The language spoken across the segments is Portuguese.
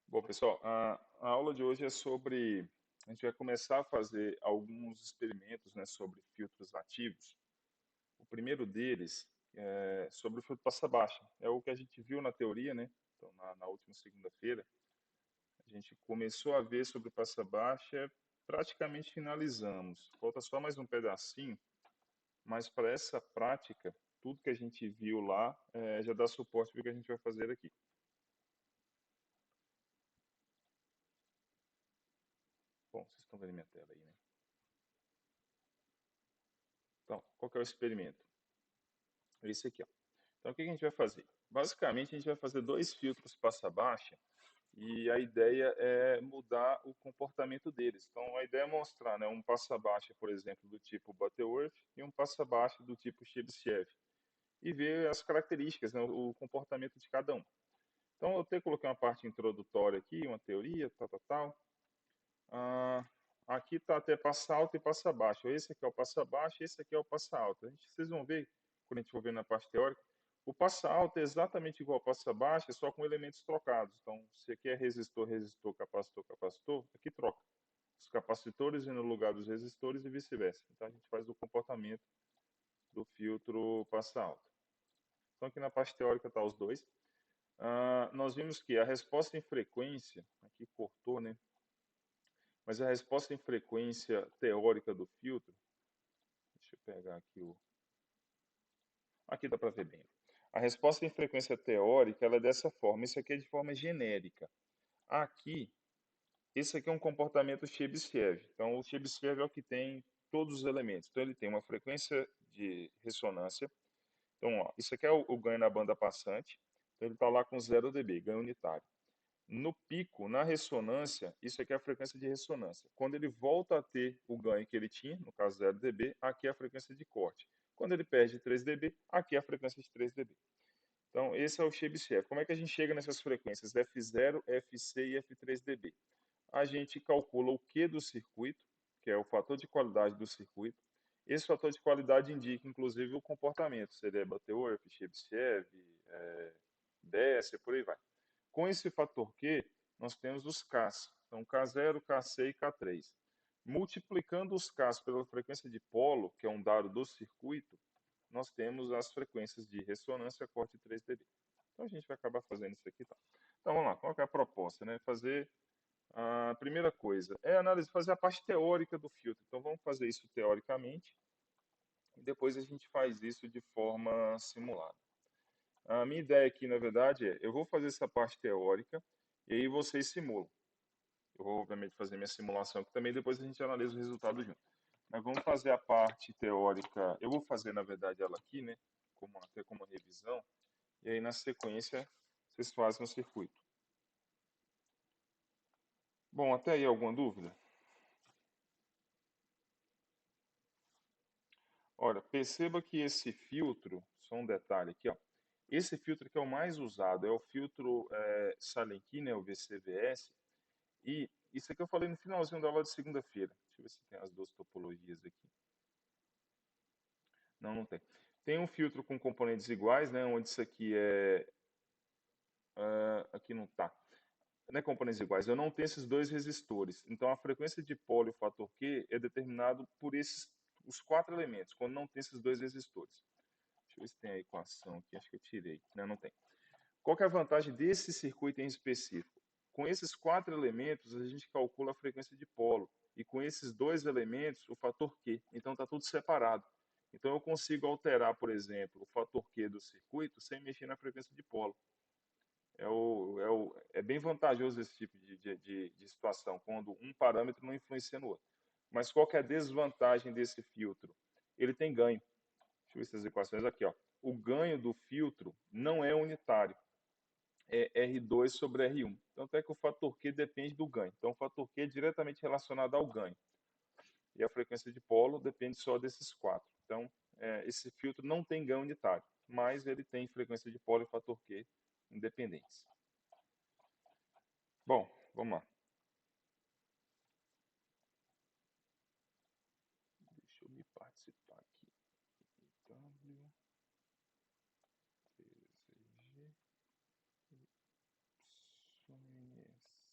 Bom, pessoal, a aula de hoje é sobre. A gente vai começar a fazer alguns experimentos, né, sobre filtros ativos. O primeiro deles é sobre o filtro passa-baixa. É o que a gente viu na teoria, né? Então, na última segunda-feira, a gente começou a ver sobre o passa-baixa, praticamente finalizamos. Falta só mais um pedacinho, mas para essa prática, tudo que a gente viu lá já dá suporte para o que a gente vai fazer aqui. Bom, vocês estão vendo minha tela aí, né? Então, qual que é o experimento? Esse aqui, ó. Então, o que a gente vai fazer? Basicamente, a gente vai fazer dois filtros passa-baixa e a ideia é mudar o comportamento deles. Então, a ideia é mostrar, né, um passa-baixa, por exemplo, do tipo Butterworth e um passa-baixa do tipo Chebyshev e ver as características, né, o comportamento de cada um. Então, eu até coloquei uma parte introdutória aqui, uma teoria, tal, tal, tal. Ah, aqui está até passa alto e passa baixo. Esse aqui é o passa baixo, esse aqui é o passa alto. Vocês vão ver, quando a gente for ver na parte teórica, o passa alto é exatamente igual ao passa baixo, é só com elementos trocados. Então, se aqui é resistor, resistor, capacitor, capacitor, aqui troca. Os capacitores vêm no lugar dos resistores e vice-versa. Então, a gente faz o comportamento do filtro passa alto. Então, aqui na parte teórica está os dois. Nós vimos que a resposta em frequência, aqui cortou, né? Mas a resposta em frequência teórica do filtro, deixa eu pegar aqui o. Aqui dá para ver bem. A resposta em frequência teórica ela é dessa forma. Isso aqui é de forma genérica. Aqui, esse aqui é um comportamento Chebyshev. Então, o Chebyshev é o que tem todos os elementos. Então, ele tem uma frequência de ressonância. Então, ó, isso aqui é o ganho na banda passante. Então, ele está lá com 0 dB, ganho unitário. No pico, na ressonância, isso aqui é a frequência de ressonância. Quando ele volta a ter o ganho que ele tinha, no caso 0 dB, aqui é a frequência de corte. Quando ele perde 3 dB, aqui é a frequência de 3 dB. Então, esse é o Chebyshev. Como é que a gente chega nessas frequências F0, FC e F3 dB? A gente calcula o Q do circuito, que é o fator de qualidade do circuito. Esse fator de qualidade indica, inclusive, o comportamento. Seria Butterworth, Chebyshev, Bessel, por aí vai. Com esse fator Q, nós temos os Ks. Então, K0, Kc e K3. Multiplicando os Ks pela frequência de polo, que é um dado do circuito, nós temos as frequências de ressonância corte 3 dB. Então, a gente vai acabar fazendo isso aqui. Tá? Então, vamos lá. Qual é a proposta? Né? Fazer a primeira coisa é fazer a parte teórica do filtro. Então, vamos fazer isso teoricamente e depois a gente faz isso de forma simulada. A minha ideia aqui, na verdade, é eu vou fazer essa parte teórica e aí vocês simulam. Eu vou, obviamente, fazer minha simulação aqui também, depois a gente analisa o resultado junto. Mas vamos fazer a parte teórica. Eu vou fazer, na verdade, ela aqui, né? Até como revisão. E aí, na sequência, vocês fazem o circuito. Bom, até aí alguma dúvida? Olha, perceba que esse filtro, só um detalhe aqui, ó. Esse filtro que é o mais usado é o filtro Salem-Key, né, o VCVS. E isso aqui eu falei no finalzinho da aula de segunda-feira. Deixa eu ver se tem as duas topologias aqui. Não, não tem. Tem um filtro com componentes iguais, né, onde isso aqui é... aqui não está. Não é componentes iguais. Eu não tenho esses dois resistores. Então, a frequência de polo e o fator Q é determinado por esses os quatro elementos, quando não tem esses dois resistores. Deixa eu ver se tem a equação aqui. Acho que eu tirei. Não, não tem. Qual que é a vantagem desse circuito em específico? Com esses quatro elementos, a gente calcula a frequência de polo. E com esses dois elementos, o fator Q. Então, está tudo separado. Então, eu consigo alterar, por exemplo, o fator Q do circuito sem mexer na frequência de polo. É bem vantajoso esse tipo de situação, quando um parâmetro não influencia no outro. Mas qual que é a desvantagem desse filtro? Ele tem ganho. Deixa eu ver essas equações aqui. Ó. O ganho do filtro não é unitário é R2 sobre R1. Tanto é que o fator Q depende do ganho. Então, o fator Q é diretamente relacionado ao ganho. E a frequência de polo depende só desses quatro. Então, esse filtro não tem ganho unitário, mas ele tem frequência de polo e fator Q independentes. Bom, vamos lá. Deixa eu me participar aqui. W, TZG, YS.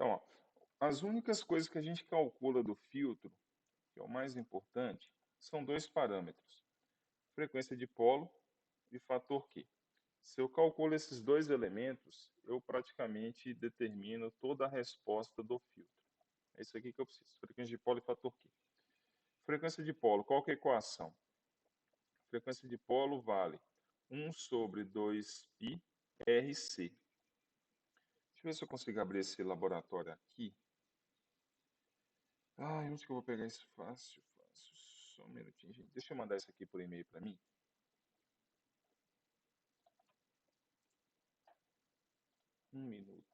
Então, ó, as únicas coisas que a gente calcula do filtro, que é o mais importante, são dois parâmetros: frequência de polo e fator Q. Se eu calculo esses dois elementos, eu praticamente determino toda a resposta do filtro. É isso aqui que eu preciso: frequência de polo e fator Q. Frequência de polo, qual que é a equação? Frequência de polo vale 1 sobre 2π RC. Deixa eu ver se eu consigo abrir esse laboratório aqui. Onde que eu vou pegar isso? Fácil. Só um minutinho, gente. Deixa eu mandar isso aqui por e-mail para mim. Um minuto.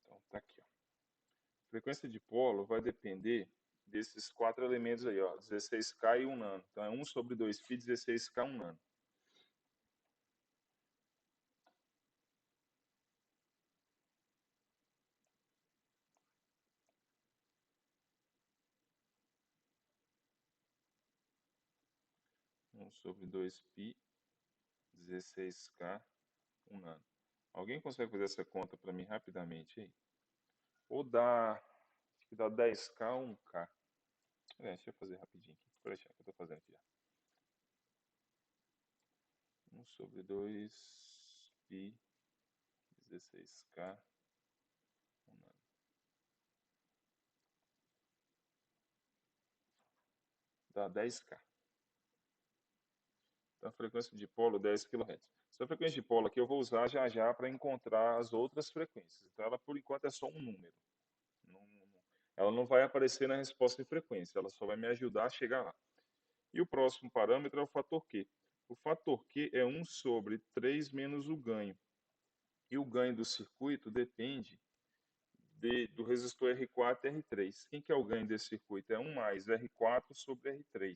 Então, tá aqui, ó. Frequência de polo vai depender desses quatro elementos aí, ó, 16K e 1 nano. Então é 1 sobre 2π, 16K, 1 nano. Sobre 2π, 16K, 1 nano. Alguém consegue fazer essa conta para mim rapidamente aí? Ou dá, acho que dá 10K ou 1K. Deixa eu fazer rapidinho aqui. Vou deixar que eu tô fazendo aqui já. 1 sobre 2π, 16K, 1 nano. Dá 10K. Então, a frequência de polo 10 kHz. Essa frequência de polo aqui eu vou usar já já para encontrar as outras frequências. Então, ela por enquanto é só um número. Ela não vai aparecer na resposta de frequência, ela só vai me ajudar a chegar lá. E o próximo parâmetro é o fator Q. O fator Q é 1 sobre 3 menos o ganho. E o ganho do circuito depende do resistor R4 e R3. Quem que é o ganho desse circuito? É 1 mais R4 sobre R3.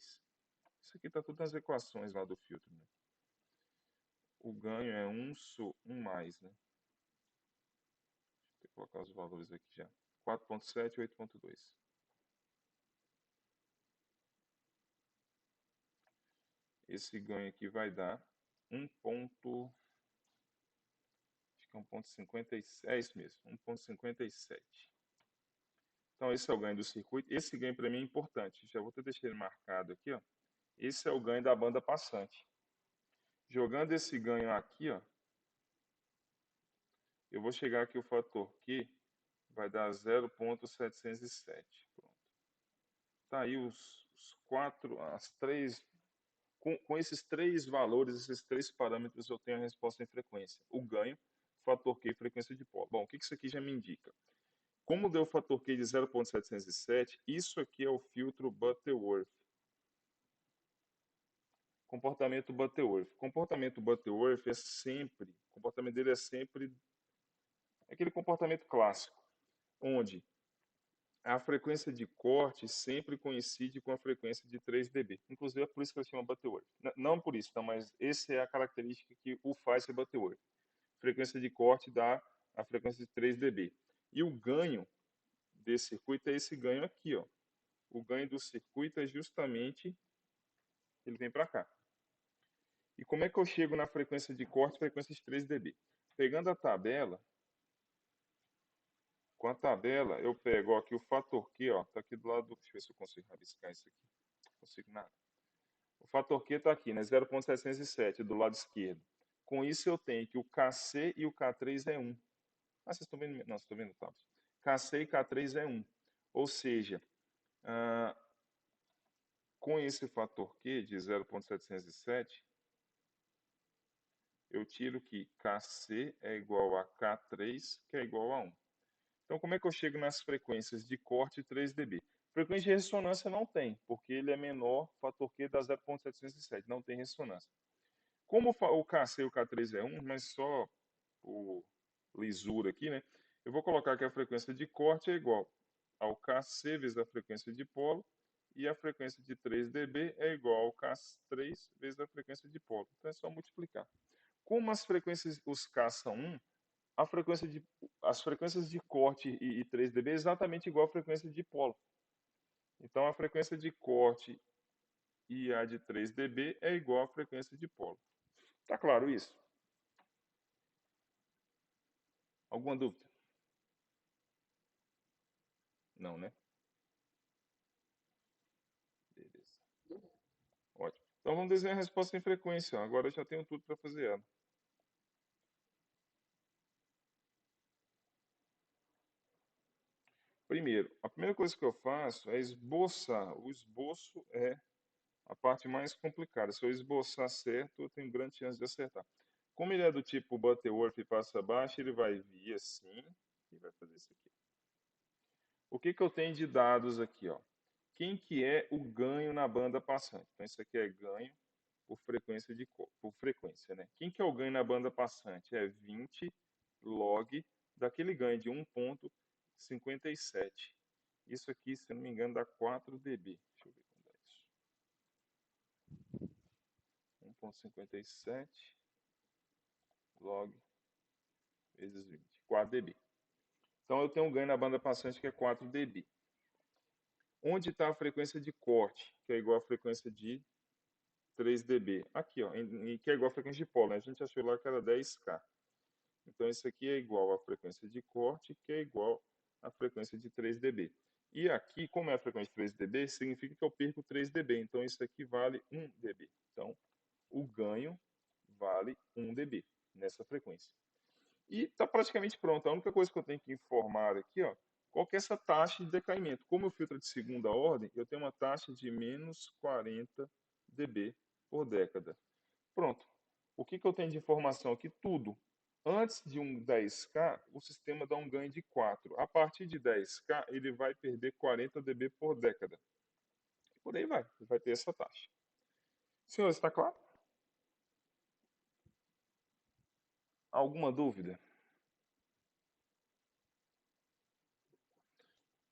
Isso aqui está tudo nas equações lá do filtro, né? O ganho é 1 mais, né? Deixa eu colocar os valores aqui já. 4.7 e 8.2. Esse ganho aqui vai dar 1. Acho que é 1.57. É isso mesmo, 1.57. Então, esse é o ganho do circuito. Esse ganho para mim é importante. Já vou até deixar ele marcado aqui, ó. Esse é o ganho da banda passante. Jogando esse ganho aqui, ó, eu vou chegar aqui o fator Q vai dar 0.707. Pronto. Tá aí os quatro, as três. Com esses três valores, esses três parâmetros, eu tenho a resposta em frequência. O ganho, fator Q e frequência de polo. Bom, o que isso aqui já me indica? Como deu o fator Q de 0.707, isso aqui é o filtro Butterworth. Comportamento Butterworth. Comportamento Butterworth é sempre, o comportamento dele é sempre aquele comportamento clássico, onde a frequência de corte sempre coincide com a frequência de 3 dB. Inclusive é por isso que ele chama Butterworth. Não por isso, tá? Mas essa é a característica que o faz ser Butterworth. Frequência de corte dá a frequência de 3 dB. E o ganho desse circuito é esse ganho aqui, ó. O ganho do circuito é justamente, ele vem para cá. E como é que eu chego na frequência de corte, frequência de 3 dB? Pegando a tabela, com a tabela eu pego ó, aqui o fator Q, ó, tá aqui do lado, deixa eu ver se eu consigo rabiscar isso aqui. Não consigo nada. O fator Q está aqui, né? 0.707 do lado esquerdo. Com isso eu tenho que o KC e o K3 é 1. Vocês estão vendo? Não, vocês estão vendo, tá? KC e K3 é 1. Ou seja, com esse fator Q de 0.707, eu tiro que KC é igual a K3, que é igual a 1. Então, como é que eu chego nas frequências de corte 3 dB? Frequência de ressonância não tem, porque ele é menor, fator Q dá 0,707, não tem ressonância. Como o KC e o K3 é 1, mas só por lisura aqui, né? Eu vou colocar que a frequência de corte é igual ao KC vezes a frequência de polo, e a frequência de 3 dB é igual ao K3 vezes a frequência de polo. Então é só multiplicar. Como as frequências, os K são 1, as frequências de corte e 3 dB é exatamente igual à frequência de polo. Então a frequência de corte e a de 3 dB é igual à frequência de polo. Tá claro isso? Alguma dúvida? Não, né? Beleza. Ótimo. Então vamos desenhar a resposta em frequência. Agora eu já tenho tudo para fazer ela. Primeiro, a primeira coisa que eu faço é esboçar. O esboço é a parte mais complicada. Se eu esboçar certo, eu tenho grande chance de acertar. Como ele é do tipo Butterworth e passa abaixo, ele vai vir assim e vai fazer isso aqui. O que eu tenho de dados aqui, ó? Quem que é o ganho na banda passante? Então isso aqui é ganho por frequência, né? Quem que é o ganho na banda passante? É 20 log daquele ganho de 1,57. Isso aqui, se eu não me engano, dá 4 dB. Deixa eu ver como dá isso. 1,57 log vezes 20. 4 dB. Então eu tenho um ganho na banda passante que é 4 dB. Onde está a frequência de corte, que é igual à frequência de 3 dB? Aqui, ó, que é igual à frequência de polo, né? A gente achou lá que era 10K. Então, isso aqui é igual à frequência de corte, que é igual à frequência de 3 dB. E aqui, como é a frequência de 3 dB, significa que eu perco 3 dB. Então, isso aqui vale 1 dB. Então, o ganho vale 1 dB nessa frequência. E está praticamente pronto. A única coisa que eu tenho que informar aqui, ó, qual que é essa taxa de decaimento. Como o filtro é de segunda ordem, eu tenho uma taxa de menos 40 dB por década. Pronto. O que eu tenho de informação aqui? Tudo. Antes de um 10K, o sistema dá um ganho de 4. A partir de 10K, ele vai perder 40 dB por década. Por aí vai ter essa taxa. Senhor, está claro? Alguma dúvida?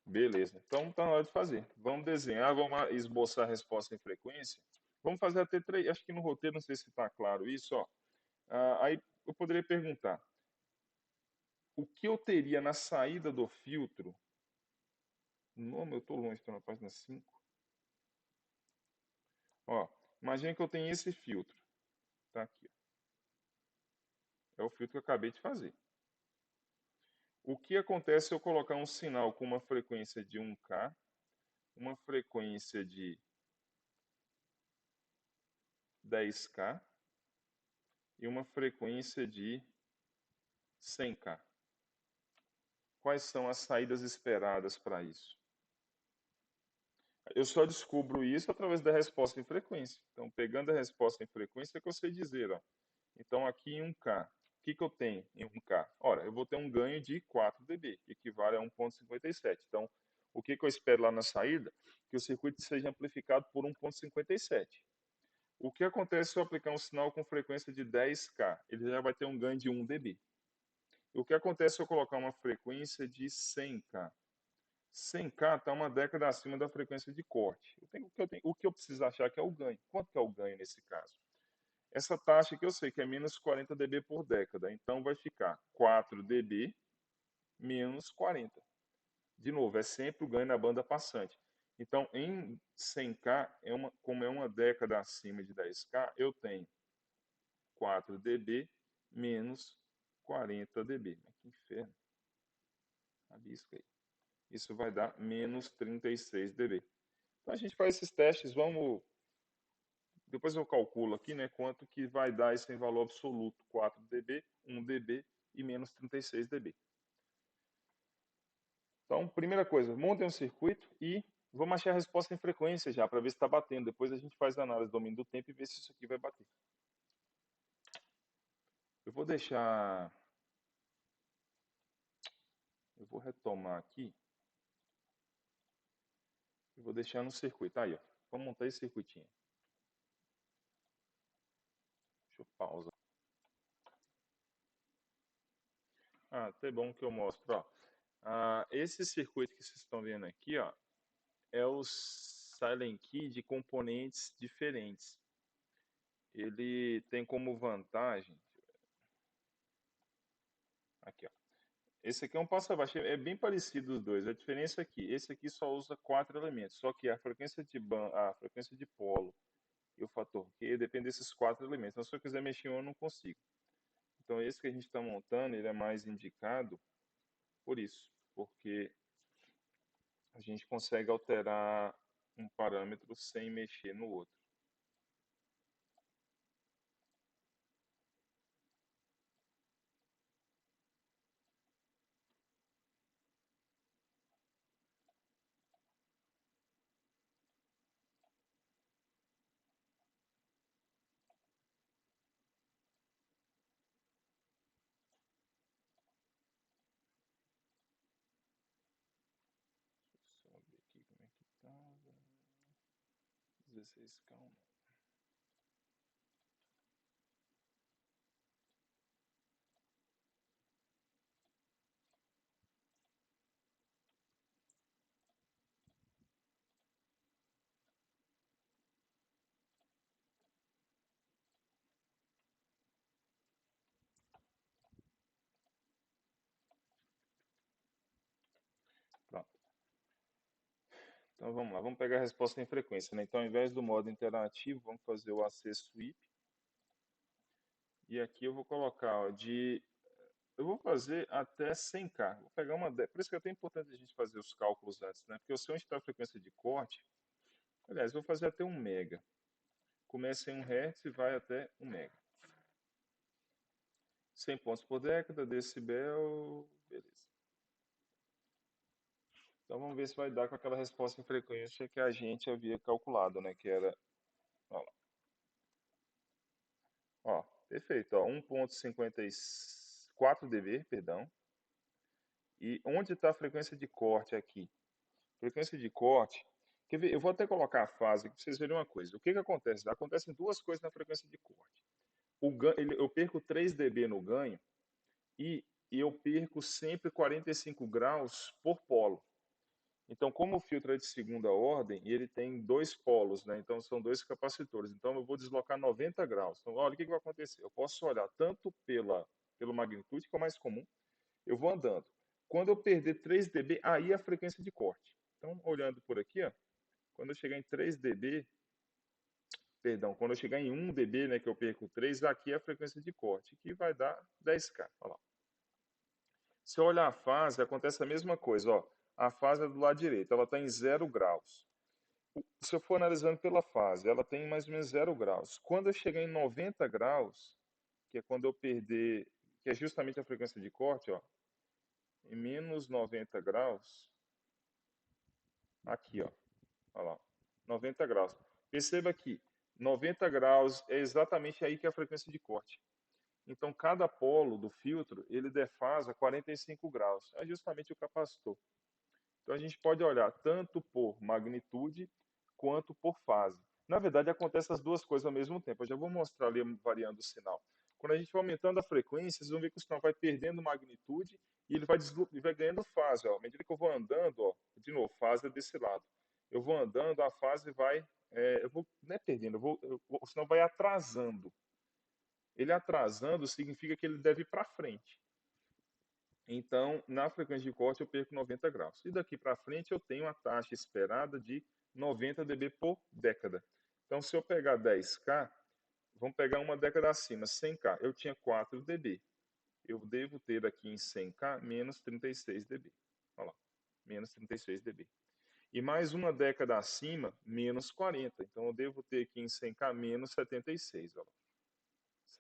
Beleza. Então está na hora de fazer. Vamos desenhar, vamos esboçar a resposta em frequência. Vamos fazer até três. Acho que no roteiro, não sei se está claro isso, ó. Aí eu poderia perguntar: o que eu teria na saída do filtro? Não, eu estou longe, estou na página 5. Ó, imagina que eu tenho esse filtro. Tá aqui. É o filtro que eu acabei de fazer. O que acontece se eu colocar um sinal com uma frequência de 1K, uma frequência de 10K e uma frequência de 100K? Quais são as saídas esperadas para isso? Eu só descubro isso através da resposta em frequência. Então, pegando a resposta em frequência, é que eu sei dizer, ó. Então, aqui em 1K, o que eu tenho em 1K? Ora, eu vou ter um ganho de 4 dB, que equivale a 1,57. Então, o que eu espero lá na saída? Que o circuito seja amplificado por 1,57. O que acontece se eu aplicar um sinal com frequência de 10K? Ele já vai ter um ganho de 1 dB. O que acontece se eu colocar uma frequência de 100K? 100K está uma década acima da frequência de corte. O que eu preciso achar que é o ganho. Quanto que é o ganho nesse caso? Essa taxa que eu sei que é menos 40 dB por década. Então vai ficar 4 dB menos 40. De novo, é sempre o ganho na banda passante. Então, em 100K, como é uma década acima de 10K, eu tenho 4 dB menos 40 dB. Mas que inferno. Rabisca aí. Isso vai dar menos 36 dB. Então a gente faz esses testes, depois eu calculo aqui, né, quanto que vai dar esse valor absoluto, 4 dB, 1 dB e menos 36 dB. Então, primeira coisa, montem um circuito e vamos achar a resposta em frequência já, para ver se está batendo. Depois a gente faz a análise do domínio do tempo e ver se isso aqui vai bater. Eu vou deixar Eu vou retomar aqui e vou deixar no circuito. Aí, ó. Vamos montar esse circuitinho. Deixa eu pausar. Ah, até bom que eu mostro, ó. Esse circuito que vocês estão vendo aqui, ó, é o Silent Key de componentes diferentes. Ele tem como vantagem, aqui, ó. Esse aqui é um passo abaixo, é bem parecido os dois. A diferença é que esse aqui só usa 4 elementos, só que a frequência de a frequência de polo e o fator Q depende desses 4 elementos. Então, se eu quiser mexer em um, eu não consigo. Então, esse que a gente está montando, ele é mais indicado por isso, porque a gente consegue alterar um parâmetro sem mexer no outro. Deixa eu só ver aqui como é que estava. 16 calma. Pronto. Então vamos lá, vamos pegar a resposta em frequência, né? Então, ao invés do modo interativo, vamos fazer o AC sweep. E aqui eu vou colocar, ó, eu vou fazer até 100K. Vou pegar por isso que é até importante a gente fazer os cálculos antes, né? Porque eu sei onde está a frequência de corte. Aliás, eu vou fazer até 1 mega. Começa em 1 Hz e vai até 1 mega. 100 pontos por década, decibel, beleza. Então vamos ver se vai dar com aquela resposta em frequência que a gente havia calculado, né? Que era, ó, lá. Ó, perfeito, ó, 1.54 dB, perdão. E onde está a frequência de corte aqui? Frequência de corte. Quer ver? Eu vou até colocar a fase aqui para vocês verem uma coisa. O que que acontece? Acontecem duas coisas na frequência de corte. Eu perco 3 dB no ganho e eu perco sempre 45 graus por polo. Então, como o filtro é de segunda ordem, ele tem 2 polos, né? Então, são 2 capacitores. Então, eu vou deslocar 90 graus. Então, olha o que que vai acontecer. Eu posso olhar tanto pelo magnitude, que é o mais comum, eu vou andando. Quando eu perder 3 dB, aí é a frequência de corte. Então, olhando por aqui, ó, quando eu chegar em 3 dB, perdão, quando eu chegar em 1 dB, né, que eu perco 3, aqui é a frequência de corte, que vai dar 10K. Olha lá. Se eu olhar a fase, acontece a mesma coisa. Ó. A fase é do lado direito, ela está em 0 graus. Se eu for analisando pela fase, ela tem mais ou menos 0 graus. Quando eu chegar em 90 graus, que é quando eu perder, que é justamente a frequência de corte, ó, em menos 90 graus, aqui, ó, olha lá, 90 graus. Perceba que 90 graus é exatamente aí que é a frequência de corte. Então, cada polo do filtro, ele defasa 45 graus. É justamente o capacitor. Então, a gente pode olhar tanto por magnitude quanto por fase. Na verdade, acontece as duas coisas ao mesmo tempo. Eu já vou mostrar ali variando o sinal. Quando a gente vai aumentando a frequência, vocês vão ver que o sinal vai perdendo magnitude e ele vai ganhando fase. Ó. À medida que eu vou andando, ó, de novo, fase é desse lado. Eu vou andando, a fase vai... eu vou, não é perdendo, o sinal vai atrasando. Ele atrasando significa que ele deve ir para frente. Então, na frequência de corte, eu perco 90 graus. E daqui para frente, eu tenho a taxa esperada de 90 dB por década. Então, se eu pegar 10K, vamos pegar uma década acima, 100K. Eu tinha 4 dB. Eu devo ter aqui em 100K menos 36 dB. Olha lá, menos 36 dB. E mais uma década acima, menos 40. Então, eu devo ter aqui em 100K menos 76. Olha lá,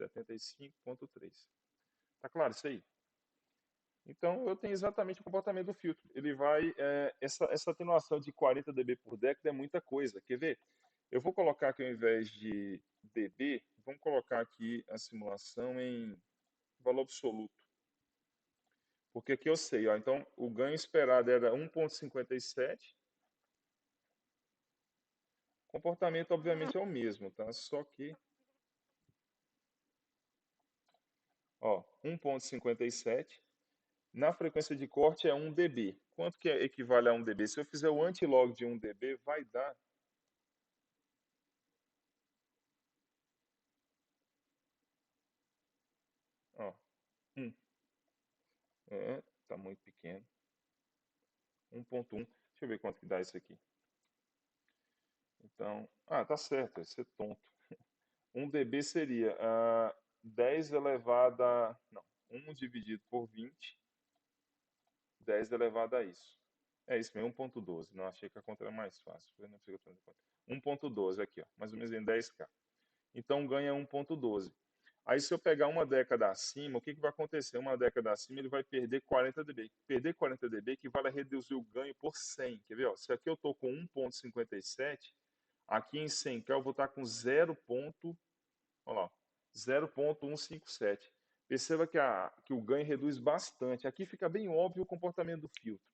75,3. Tá claro isso aí? Então, eu tenho exatamente o comportamento do filtro. Ele vai, essa atenuação de 40 dB por década é muita coisa. Quer ver? Eu vou colocar aqui, ao invés de dB, vamos colocar aqui a simulação em valor absoluto. Porque aqui eu sei, ó, então o ganho esperado era 1,57. O comportamento, obviamente, é o mesmo, tá? Só que, ó, 1,57. Na frequência de corte é 1 dB. Quanto que equivale a 1 dB? Se eu fizer o antilog de 1 dB, vai dar... Ó, 1. Tá muito pequeno. 1,1. Deixa eu ver quanto que dá isso aqui. Então, tá certo, esse é tonto. 1 dB seria 10 elevado a... Não, 1 dividido por 20, 10 elevado a isso. É isso mesmo, 1,12. Não, achei que a conta era mais fácil. Eu não sei o que eu tô fazendo. 1,12 aqui, ó, mais ou menos em 10K. Então ganha 1,12. Aí se eu pegar uma década acima, o que vai acontecer? Uma década acima ele vai perder 40 dB. Perder 40 dB equivale a reduzir o ganho por 100. Quer ver? Ó? Se aqui eu estou com 1,57, aqui em 100K eu vou estar com 0,157. Perceba que o ganho reduz bastante. Aqui fica bem óbvio o comportamento do filtro.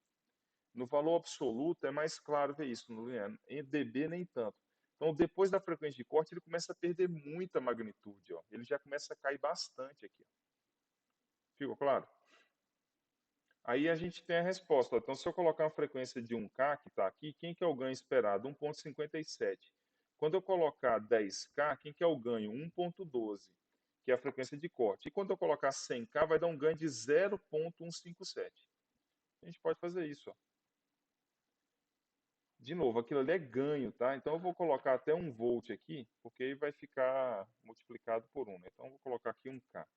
No valor absoluto é mais claro ver isso, no linear. Em dB nem tanto. Então, depois da frequência de corte, ele começa a perder muita magnitude. Ó. Ele já começa a cair bastante aqui. Ficou claro? Aí a gente tem a resposta. Ó. Então, se eu colocar uma frequência de 1K, que está aqui, quem que é o ganho esperado? 1,57. Quando eu colocar 10K, quem que é o ganho? 1,12, que é a frequência de corte. E quando eu colocar 100K, vai dar um ganho de 0,157. A gente pode fazer isso. Ó. De novo, aquilo ali é ganho, tá? Então eu vou colocar até 1 volt aqui, porque aí vai ficar multiplicado por 1, né? Então eu vou colocar aqui 1K.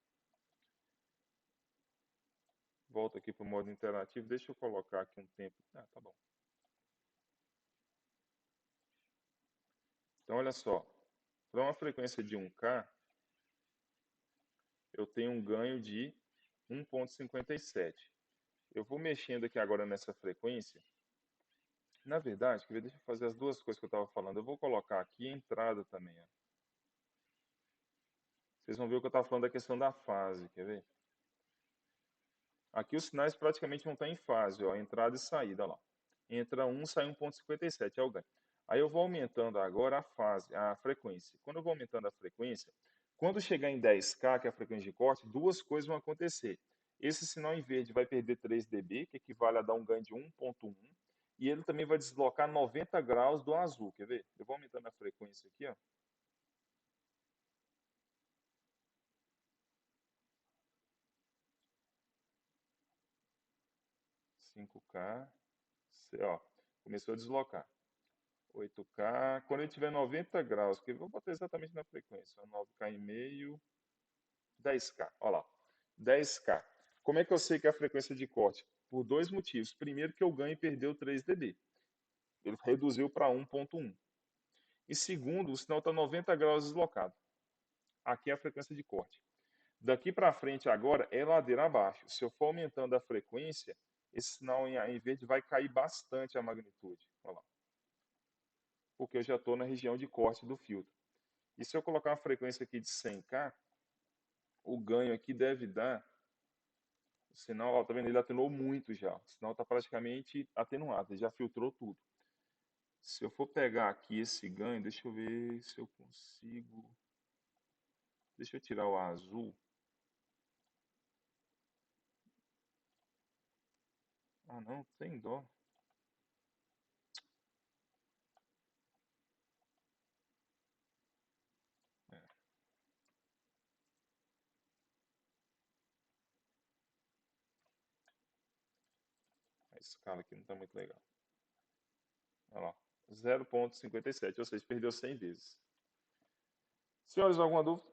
Volto aqui para o modo interativo, deixa eu colocar aqui um tempo. Tá bom. Então olha só, para uma frequência de 1K, eu tenho um ganho de 1,57. Eu vou mexendo aqui agora nessa frequência. Na verdade, deixa eu fazer as duas coisas que eu estava falando. Eu vou colocar aqui a entrada também. Ó. Vocês vão ver o que eu estava falando da questão da fase, quer ver? Aqui os sinais praticamente não estão em fase, ó, entrada e saída, ó lá. Entra 1, sai 1,57, é o ganho. Aí eu vou aumentando agora a fase, a frequência. Quando eu vou aumentando a frequência, quando chegar em 10K, que é a frequência de corte, duas coisas vão acontecer. Esse sinal em verde vai perder 3 dB, que equivale a dar um ganho de 1,1, e ele também vai deslocar 90 graus do azul, quer ver? Eu vou aumentando a frequência aqui, ó. 5K, ó, começou a deslocar. 8K, quando ele tiver 90 graus, que eu vou botar exatamente na frequência, 9K e meio, 10K, olha lá, 10K. Como é que eu sei que é a frequência de corte? Por dois motivos. Primeiro que eu ganho e perdeu 3 dB. Ele reduziu para 1,1. E segundo, o sinal está 90 graus deslocado. Aqui é a frequência de corte. Daqui para frente agora é ladeira abaixo. Se eu for aumentando a frequência, esse sinal em verde vai cair bastante a magnitude. Olha lá. Porque eu já estou na região de corte do filtro. E se eu colocar uma frequência aqui de 100K, o ganho aqui deve dar... O sinal, ó, tá vendo? Ele atenuou muito já. O sinal está praticamente atenuado, ele já filtrou tudo. Se eu for pegar aqui esse ganho, deixa eu ver se eu consigo... Deixa eu tirar o azul. Ah, não, tem dó. É, a escala aqui não está muito legal. Olha lá, 0,57, ou seja, perdeu 100 vezes. Senhores, alguma dúvida?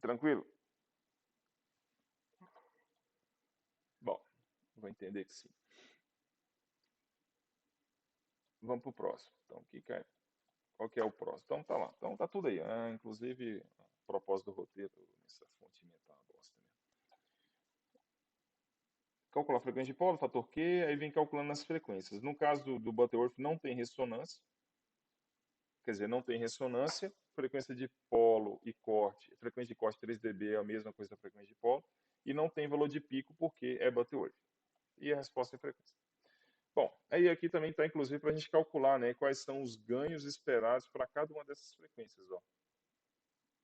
Tranquilo? Bom, vou entender que sim. Vamos para o próximo. Então, qual que é o próximo? Então, tá lá. Então, tá tudo aí. Inclusive, a propósito do roteiro, essa fonte minha tá uma bosta, né? Calcular a frequência de polo, fator Q, aí vem calculando as frequências. No caso do Butterworth, não tem ressonância. Quer dizer, não tem ressonância. Frequência de polo e corte. Frequência de corte 3 dB é a mesma coisa da frequência de polo. E não tem valor de pico porque é Butterworth. e a resposta em frequência. Bom, aí aqui também está inclusive para a gente calcular, né, quais são os ganhos esperados para cada uma dessas frequências, ó.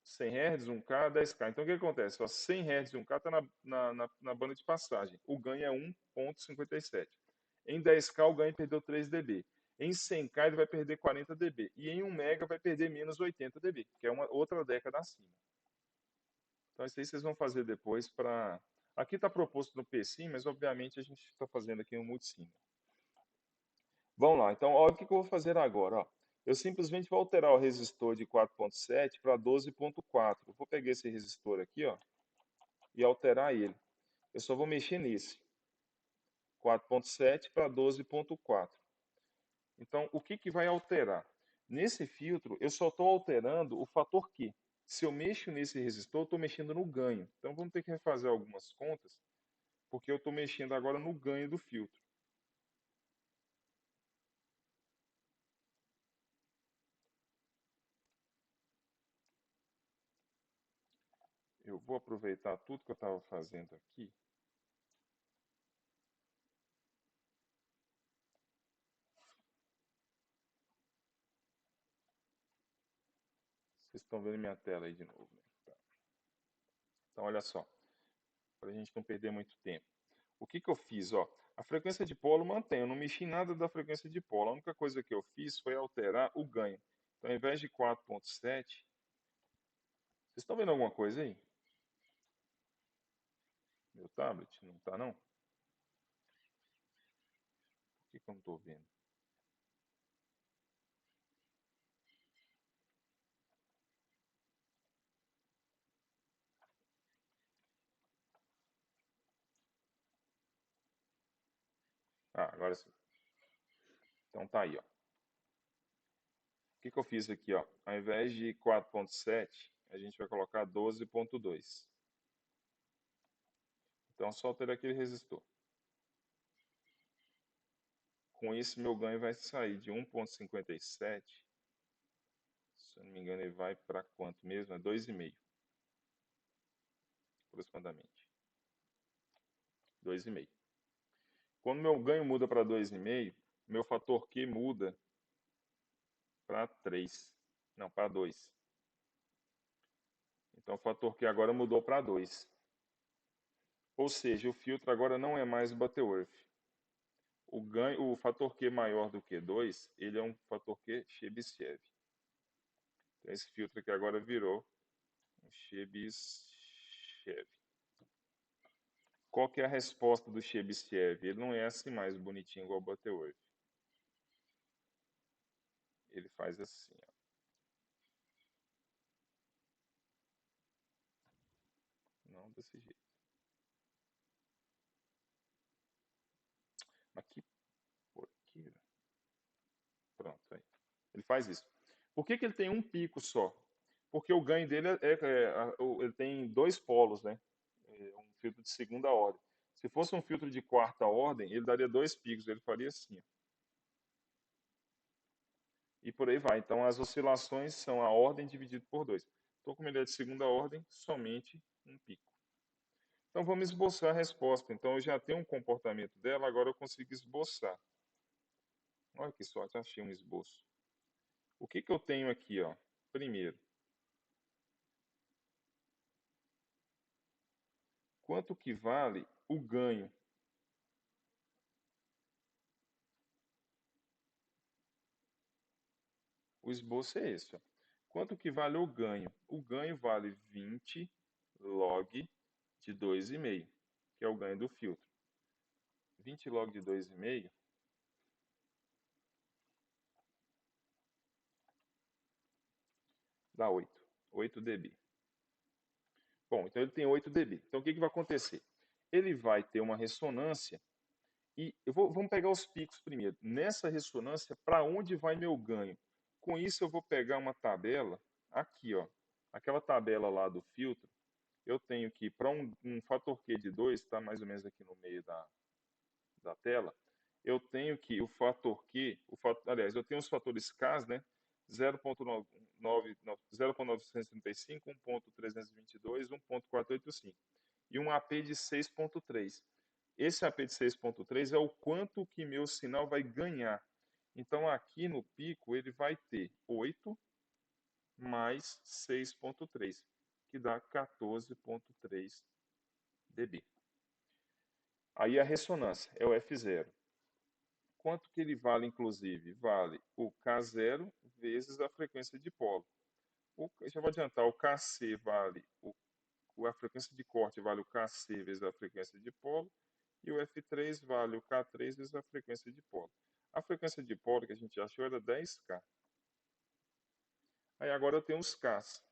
100 Hz, 1K, 10K. Então o que acontece? Ó, 100 Hz e 1K está na banda de passagem. O ganho é 1,57. Em 10K o ganho perdeu 3 dB. Em 100K ele vai perder 40 dB. E em 1 mega vai perder menos 80 dB, que é uma outra década acima. Então isso aí vocês vão fazer depois para... Aqui está proposto no PSIM, mas obviamente a gente está fazendo aqui no Multisim. Vamos lá, então olha o que eu vou fazer agora. Ó. Eu simplesmente vou alterar o resistor de 4.7 para 12.4. Vou pegar esse resistor aqui, ó, e alterar ele. Eu só vou mexer nesse. 4.7 para 12.4. Então, o que vai alterar? Nesse filtro, eu só estou alterando o fator Q. Se eu mexo nesse resistor, eu estou mexendo no ganho. Então, vamos ter que refazer algumas contas, porque eu estou mexendo agora no ganho do filtro. Eu vou aproveitar tudo que eu estava fazendo aqui. Vocês estão vendo minha tela aí de novo, né? Tá. Então, olha só, para a gente não perder muito tempo. O que eu fiz? Ó, a frequência de polo mantém, eu não mexi em nada da frequência de polo. A única coisa que eu fiz foi alterar o ganho. Então, ao invés de 4.7, vocês estão vendo alguma coisa aí? Meu tablet? Não está, não? Por que eu não estou vendo? Ah, agora sim. Então tá aí, ó. O que eu fiz aqui, ó? Ao invés de 4.7, a gente vai colocar 12.2. Então, só alterar aquele resistor. Com isso, meu ganho vai sair de 1.57. Se eu não me engano, ele vai para quanto mesmo? É 2,5. Aproximadamente. 2,5. Quando meu ganho muda para 2,5, meu fator Q muda para 3. Não, para 2. Então, o fator Q agora mudou para 2. Ou seja, o filtro agora não é mais Butterworth. O fator Q maior do que 2, ele é um fator Q Chebyshev. Então, esse filtro aqui agora virou um Chebyshev. Qual que é a resposta do Chebyshev? Ele não é assim mais bonitinho igual o Butterworth. Ele faz assim, ó. Não desse jeito. Mas que porqueira. Pronto, aí. Ele faz isso. Por que ele tem um pico só? Porque o ganho dele ele tem 2 polos, né? É um filtro de segunda ordem. Se fosse um filtro de quarta ordem, ele daria 2 picos, ele faria assim, ó. E por aí vai. Então as oscilações são a ordem dividido por 2. Então, como ele é de segunda ordem, somente um pico. Então vamos esboçar a resposta. Então eu já tenho um comportamento dela, agora eu consigo esboçar. Olha que sorte, achei um esboço. O que eu tenho aqui, ó? Primeiro, quanto que vale o ganho? O esboço é esse, ó. Quanto que vale o ganho? O ganho vale 20 log de 2,5, que é o ganho do filtro. 20 log de 2,5 dá 8 dB. Bom, então ele tem 8 dB. Então o que vai acontecer? Ele vai ter uma ressonância e vamos pegar os picos primeiro. Nessa ressonância, para onde vai meu ganho? Com isso eu vou pegar uma tabela aqui, ó. Aquela tabela lá do filtro, eu tenho que, para um fator Q de 2, está mais ou menos aqui no meio da tela, eu tenho que o fator Q, aliás, eu tenho os fatores K, né? 0.935, 1.322, 1.485 e um AP de 6.3. esse AP de 6.3 é o quanto que meu sinal vai ganhar. Então, aqui no pico, ele vai ter 8 mais 6.3, que dá 14.3 dB. Aí a ressonância é o F0. Quanto que ele vale, inclusive? Vale o K0 vezes a frequência de polo. Já vou adiantar, o Kc vale, a frequência de corte vale o Kc vezes a frequência de polo, e o F3 vale o K3 vezes a frequência de polo. A frequência de polo que a gente achou era 10K. Aí agora eu tenho os Ks.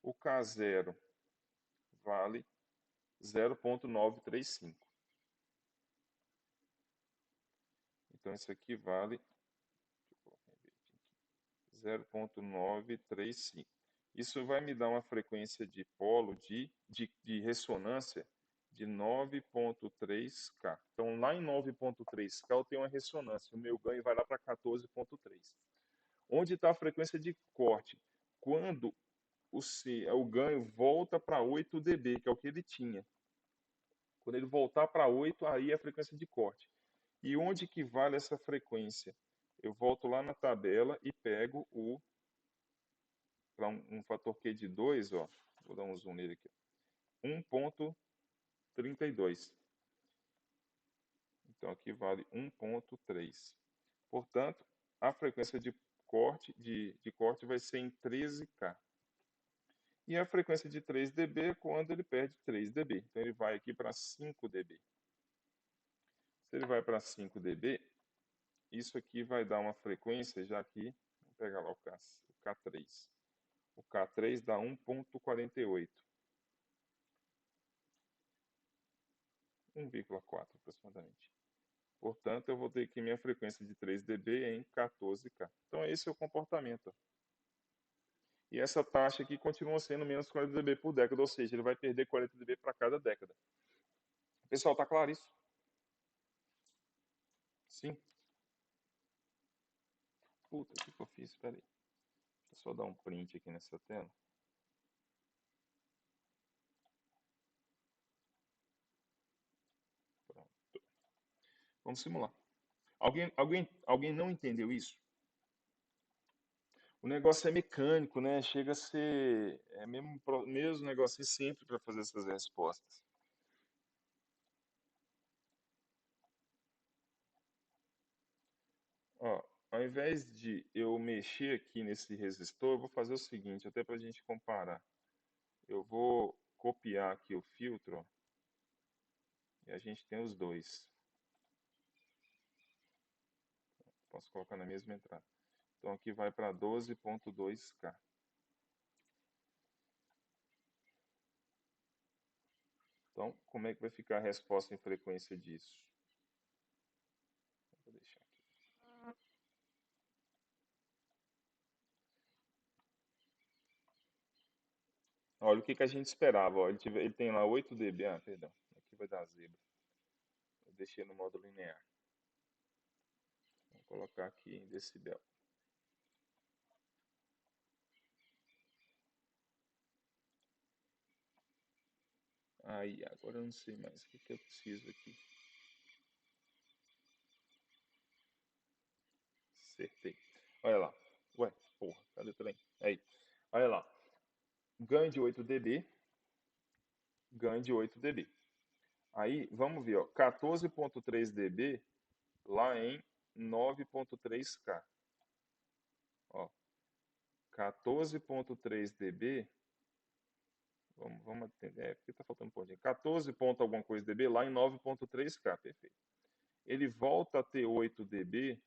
O K0 vale 0.935. Então isso aqui vale 0.935. Isso vai me dar uma frequência de polo de ressonância de 9.3K. Então, lá em 9.3K eu tenho uma ressonância. O meu ganho vai lá para 14.3. Onde está a frequência de corte? Quando o ganho volta para 8 dB, que é o que ele tinha. Quando ele voltar para 8, aí é a frequência de corte. E onde que vale essa frequência? Eu volto lá na tabela e pego para um fator Q de 2, ó, vou dar um zoom nele aqui, 1.32. Então aqui vale 1.3. Portanto, a frequência de corte vai ser em 13K. E a frequência de 3 dB é quando ele perde 3 dB. Então ele vai aqui para 5 dB. Se ele vai para 5 dB, isso aqui vai dar uma frequência, já que, vou pegar lá o K3. O K3 dá 1.48. 1,4 aproximadamente. Portanto, eu vou ter que minha frequência de 3 dB é em 14K. Então, esse é o comportamento. E essa taxa aqui continua sendo menos 40 dB por década, ou seja, ele vai perder 40 dB para cada década. Pessoal, tá claro isso? Sim? Puta, o que eu fiz? Espera aí. Deixa eu só dar um print aqui nessa tela. Pronto. Vamos simular. Alguém não entendeu isso? O negócio é mecânico, né? Chega a ser mesmo negócio simples para fazer essas respostas. Ó, ao invés de eu mexer aqui nesse resistor, eu vou fazer o seguinte, até para a gente comparar. Eu vou copiar aqui o filtro, ó, e a gente tem os dois. Posso colocar na mesma entrada. Então aqui vai para 12.2K. Então, como é que vai ficar a resposta em frequência disso? Vou deixar aqui. Olha o que a gente esperava. Ó. Ele tem lá 8 dB. Ah, perdão. Aqui vai dar zebra. Eu deixei no modo linear. Vou colocar aqui em decibel. Aí, agora eu não sei mais o que eu preciso aqui. Acertei. Olha lá. Ué, porra, cadê o trem? Aí. Olha lá. Ganho de 8 dB. Ganho de 8 dB. Aí, vamos ver, ó. 14.3 dB lá em 9.3K. Ó. 14.3 dB. Vamos atender. É, porque tá faltando um pontinho. 14 ponto alguma coisa dB lá em 9.3K. Perfeito. Ele volta a ter 8 dB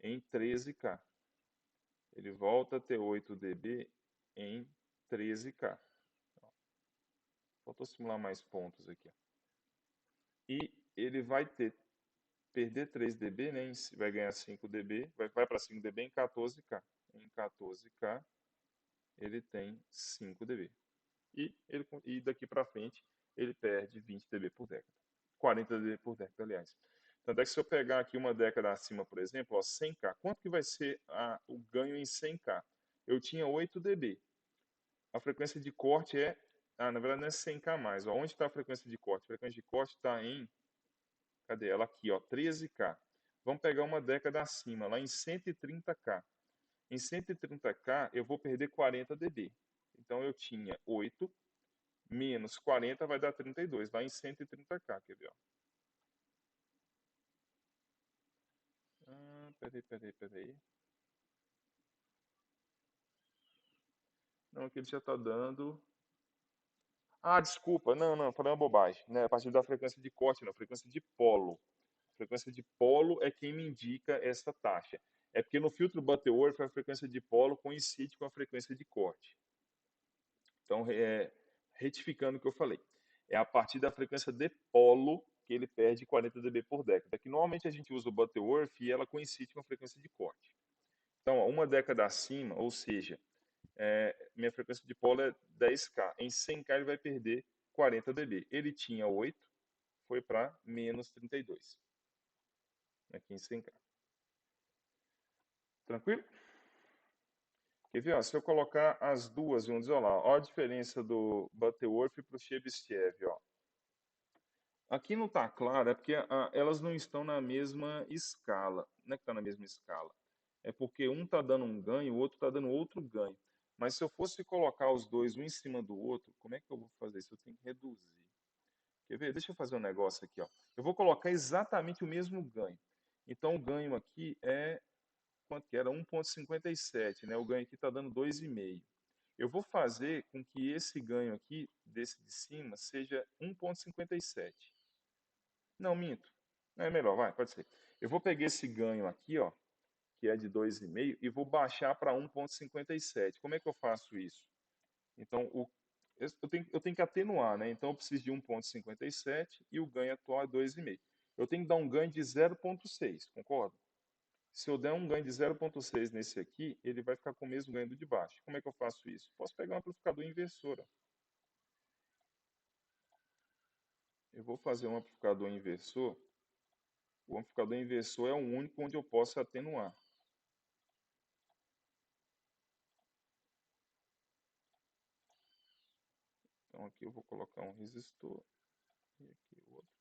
em 13K. Ele volta a ter 8 dB em 13K. Faltou simular mais pontos aqui. E ele vai perder 3 dB, né? Vai ganhar 5 dB, vai para 5 dB em 14K. Em 14K ele tem 5 dB. E daqui para frente ele perde 20 dB por década. 40 dB por década, aliás. Tanto é que se eu pegar aqui uma década acima, por exemplo, ó, 100K, quanto que vai ser o ganho em 100K? Eu tinha 8 dB. A frequência de corte na verdade não é 100K mais. Ó. Onde está a frequência de corte? A frequência de corte está em Cadê ela? Aqui, ó, 13K. Vamos pegar uma década acima, lá em 130K. Em 130K, eu vou perder 40 dB. Então, eu tinha 8 menos 40 vai dar 32, lá em 130K, quer ver? Ó. Peraí. Não, aqui ele já está dando... Ah, desculpa, não, falei uma bobagem. Né? A partir da frequência de corte, não, frequência de polo. A frequência de polo é quem me indica essa taxa. É porque no filtro Butterworth a frequência de polo coincide com a frequência de corte. Então, retificando o que eu falei, é a partir da frequência de polo que ele perde 40 dB por década. Que normalmente a gente usa o Butterworth e ela coincide com a frequência de corte. Então, ó, uma década acima, ou seja, minha frequência de polo é 10K. Em 100K ele vai perder 40 dB. Ele tinha 8, foi para menos 32. Aqui em 100K. Tranquilo? Quer ver? Ó, se eu colocar as duas, vamos dizer, ó, a diferença do Butterworth para o Chebyshev. Ó. Aqui não está claro, é porque elas não estão na mesma escala. Não é que está na mesma escala. É porque um está dando um ganho, o outro está dando outro ganho. Mas se eu fosse colocar os dois um em cima do outro, como é que eu vou fazer isso? Eu tenho que reduzir. Quer ver? Deixa eu fazer um negócio aqui. Ó. Eu vou colocar exatamente o mesmo ganho. Então o ganho aqui é quanto que era? 1,57, né? O ganho aqui está dando 2,5. Eu vou fazer com que esse ganho aqui, desse de cima, seja 1,57. Não, minto. É melhor, vai, pode ser. Eu vou pegar esse ganho aqui, ó, que é de 2,5, e vou baixar para 1,57. Como é que eu faço isso? Então, eu tenho que atenuar, né? Então, eu preciso de 1,57 e o ganho atual é 2,5. Eu tenho que dar um ganho de 0,6, concorda? Se eu der um ganho de 0,6 nesse aqui, ele vai ficar com o mesmo ganho do de baixo. Como é que eu faço isso? Posso pegar um amplificador inversor. Ó. Eu vou fazer um amplificador inversor. O amplificador inversor é o único onde eu posso atenuar. Então aqui eu vou colocar um resistor e aqui o outro.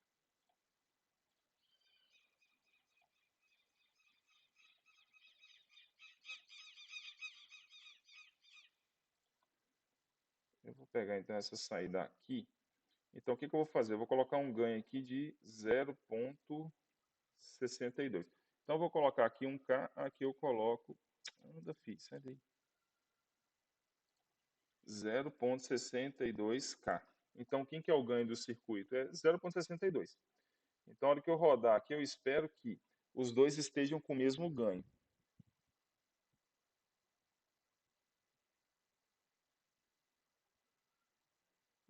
Eu vou pegar então essa saída aqui. Então o que eu vou fazer? Eu vou colocar um ganho aqui de 0,62. Então eu vou colocar aqui 1K, aqui eu coloco... Anda, filho, sai daí. 0,62K. Então, quem que é o ganho do circuito? É 0,62. Então, a hora que eu rodar aqui, eu espero que os dois estejam com o mesmo ganho.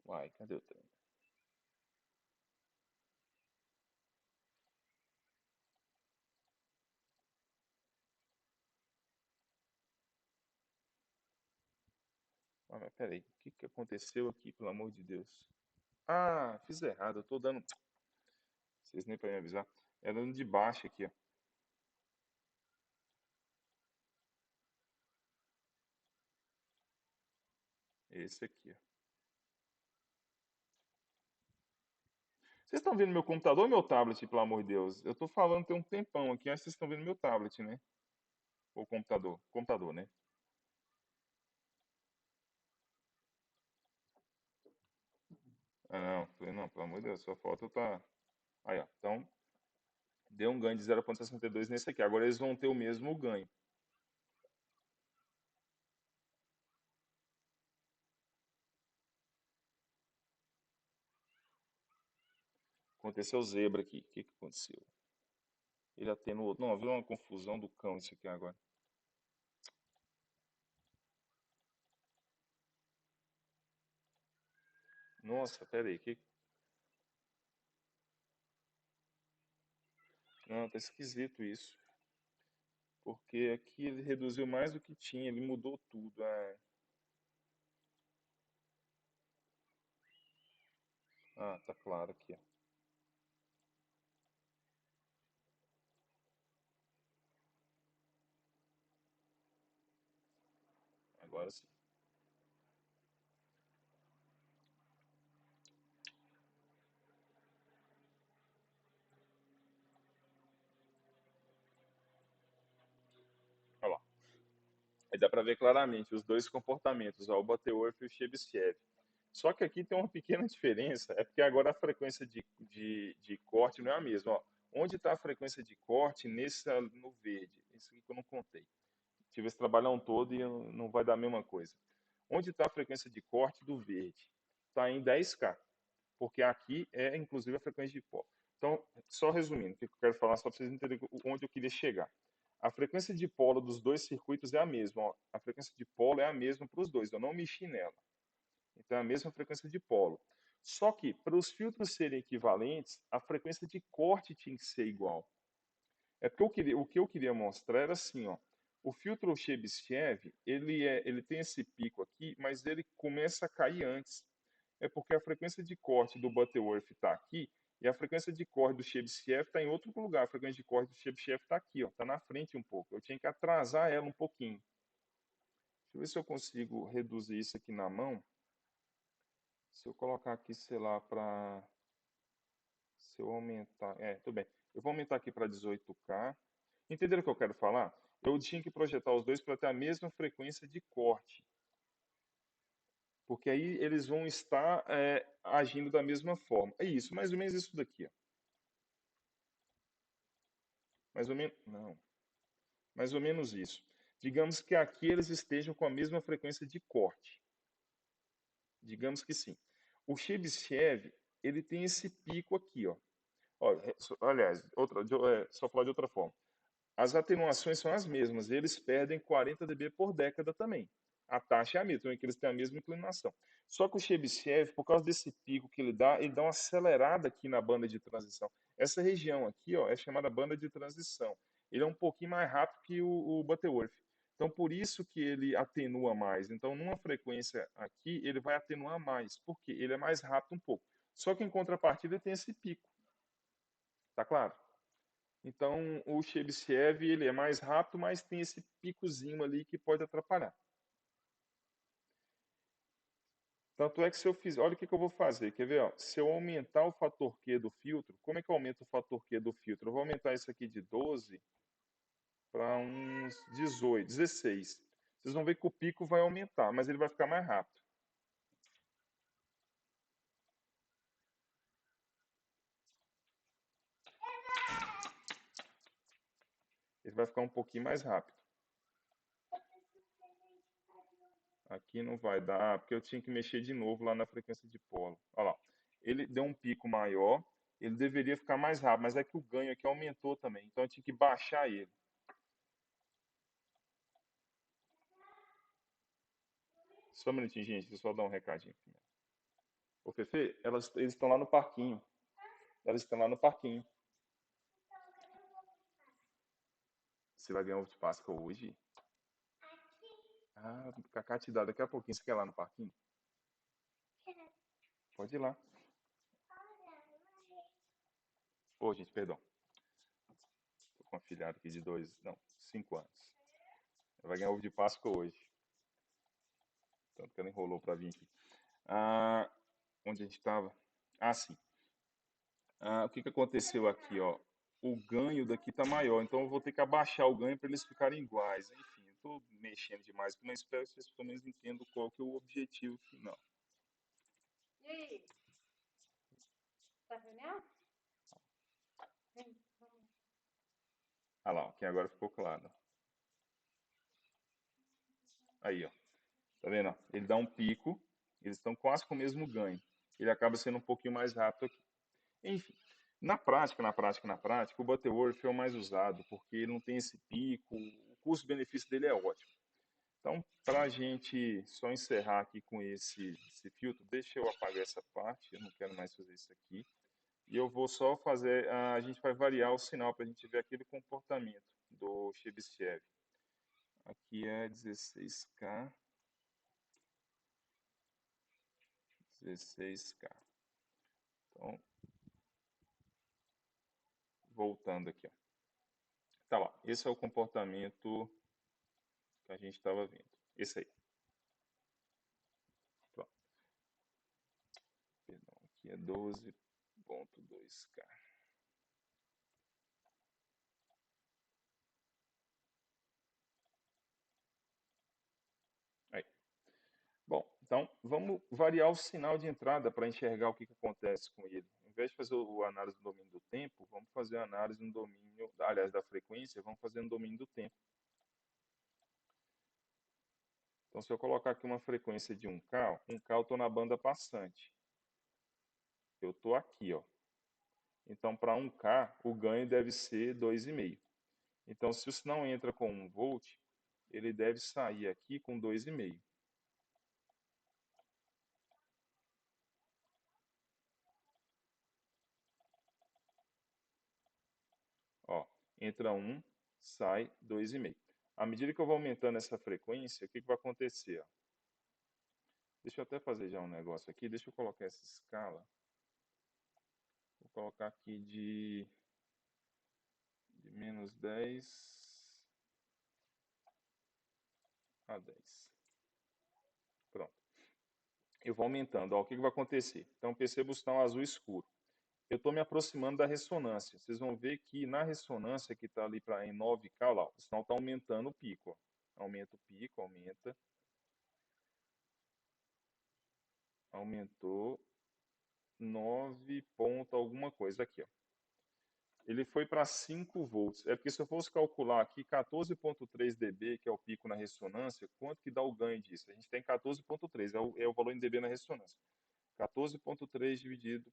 Uai, cadê o trem? Ah, mas peraí, o que que aconteceu aqui, pelo amor de Deus? Ah, fiz errado, eu tô dando... Vocês nem para me avisar. É dando de baixo aqui, ó. Esse aqui, ó. Vocês estão vendo meu computador ou meu tablet, pelo amor de Deus? Eu tô falando tem um tempão aqui, acho que vocês estão vendo meu tablet, né? Ou computador? Computador, né? Ah, não, pelo amor de Deus, só falta tá... Aí, ó. Então, deu um ganho de 0,62 nesse aqui. Agora eles vão ter o mesmo ganho. Aconteceu zebra aqui. O que que aconteceu? Ele atenuou. Não, virou uma confusão do cão isso aqui agora. Nossa, pera aí. Não, tá esquisito isso. Porque aqui ele reduziu mais do que tinha. Ele mudou tudo. Tá claro aqui, ó. Agora sim. Aí dá para ver claramente os dois comportamentos, ó, o Butterworth e o Chebyshev. Só que aqui tem uma pequena diferença, é porque agora a frequência de corte não é a mesma. Ó. Onde está a frequência de corte no verde? Isso aqui que eu não contei. Tive esse trabalhão todo e não vai dar a mesma coisa. Onde está a frequência de corte do verde? Está em 10K, porque aqui é inclusive a frequência de polo. Então, só resumindo, o que eu quero falar, só para vocês entenderem onde eu queria chegar. A frequência de polo dos dois circuitos é a mesma. Ó. A frequência de polo é a mesma para os dois, eu não mexi nela. Então, é a mesma frequência de polo. Só que, para os filtros serem equivalentes, a frequência de corte tinha que ser igual. É porque o que eu queria mostrar era assim, ó. O filtro Chebyshev, ele tem esse pico aqui, mas ele começa a cair antes. É porque a frequência de corte do Butterworth está aqui e a frequência de corte do Chebyshev está em outro lugar. A frequência de corte do Chebyshev está aqui, ó, está na frente um pouco. Eu tinha que atrasar ela um pouquinho. Deixa eu ver se eu consigo reduzir isso aqui na mão. Se eu colocar aqui, sei lá, para... Se eu aumentar... tudo bem. Eu vou aumentar aqui para 18K. Entenderam o que eu quero falar? Eu tinha que projetar os dois para ter a mesma frequência de corte. Porque aí eles vão estar agindo da mesma forma. É isso, mais ou menos isso daqui. Ó. Mais ou menos... Não. Mais ou menos isso. Digamos que aqui eles estejam com a mesma frequência de corte. Digamos que sim. O Chebyshev, ele tem esse pico aqui, ó. Olha, aliás, só falar de outra forma. As atenuações são as mesmas, eles perdem 40 dB por década também. A taxa é a mesma, que eles têm a mesma inclinação. Só que o Chebyshev, por causa desse pico que ele dá uma acelerada aqui na banda de transição. Essa região aqui, ó, é chamada banda de transição. Ele é um pouquinho mais rápido que o Butterworth. Então, por isso que ele atenua mais. Então, numa frequência aqui, ele vai atenuar mais. Por quê? Ele é mais rápido um pouco. Só que em contrapartida, ele tem esse pico. Tá claro? Então, o Chebyshev, ele é mais rápido, mas tem esse picozinho ali que pode atrapalhar. Tanto é que se eu fizer, olha o que eu vou fazer, quer ver? Ó? Se eu aumentar o fator Q do filtro, como é que eu aumento o fator Q do filtro? Eu vou aumentar isso aqui de 12 para uns 18, 16. Vocês vão ver que o pico vai aumentar, mas ele vai ficar mais rápido. Ele vai ficar um pouquinho mais rápido. Aqui não vai dar, porque eu tinha que mexer de novo lá na frequência de polo. Olha lá. Ele deu um pico maior, ele deveria ficar mais rápido, mas é que o ganho aqui aumentou também. Então eu tinha que baixar ele. Só um minutinho, gente, deixa eu só dar um recadinho primeiro. Ô, Fefe, eles estão lá no parquinho. Elas estão lá no parquinho. Você vai ganhar ovo de Páscoa hoje? Ah, o Cacá te dá daqui a pouquinho. Você quer ir lá no parquinho? Pode ir lá. Ô, gente, perdão. Tô com uma filhada aqui de 5 anos. Ela vai ganhar ovo de Páscoa hoje. Tanto que ela enrolou pra vir aqui. Ah, onde a gente estava? Ah, sim. O que aconteceu aqui, ó? O ganho daqui tá maior, então eu vou ter que abaixar o ganho para eles ficarem iguais. Enfim, eu tô mexendo demais, mas espero que vocês pelo menos entendam qual que é o objetivo final. E aí? Tá vendo? Ah lá, ó, que agora ficou claro. Aí, ó. Tá vendo? Ó? Ele dá um pico, eles estão quase com o mesmo ganho. Ele acaba sendo um pouquinho mais rápido aqui. Enfim, na prática, o Butterworth é o mais usado, porque ele não tem esse pico, o custo-benefício dele é ótimo. Então, para a gente só encerrar aqui com esse filtro, deixa eu apagar essa parte, eu não quero mais fazer isso aqui. E eu vou só fazer, a gente vai variar o sinal para a gente ver aquele comportamento do Chebyshev. Aqui é 16K, 16K. Então, voltando aqui, ó. Tá lá, esse é o comportamento que a gente estava vendo. Esse aí. Pronto. Perdão, aqui é 12.2K. Então, vamos variar o sinal de entrada para enxergar o que acontece com ele. Em vez de fazer a análise no domínio do tempo, vamos fazer a análise no domínio, aliás, da frequência, vamos fazer no domínio do tempo. Então, se eu colocar aqui uma frequência de 1K, 1K eu estou na banda passante. Eu estou aqui, ó. Então, para 1K, o ganho deve ser 2,5. Então, se o sinal entra com 1 volt, ele deve sair aqui com 2,5. Ó, entra 1, sai 2,5. À medida que eu vou aumentando essa frequência, o que vai acontecer? Ó? Deixa eu até fazer já um negócio aqui. Deixa eu colocar essa escala. Vou colocar aqui de menos 10 a 10. Pronto. Eu vou aumentando. Ó, o que vai acontecer? Então, perceba o sinal azul escuro. Eu estou me aproximando da ressonância. Vocês vão ver que na ressonância que está ali em 9K, lá, o sinal está aumentando o pico. Ó. Aumenta o pico, aumenta. Aumentou 9 ponto alguma coisa aqui. Ó. Ele foi para 5 volts. É porque se eu fosse calcular aqui 14,3 dB, que é o pico na ressonância, quanto que dá o ganho disso? A gente tem 14,3, é o valor em dB na ressonância. 14,3 dividido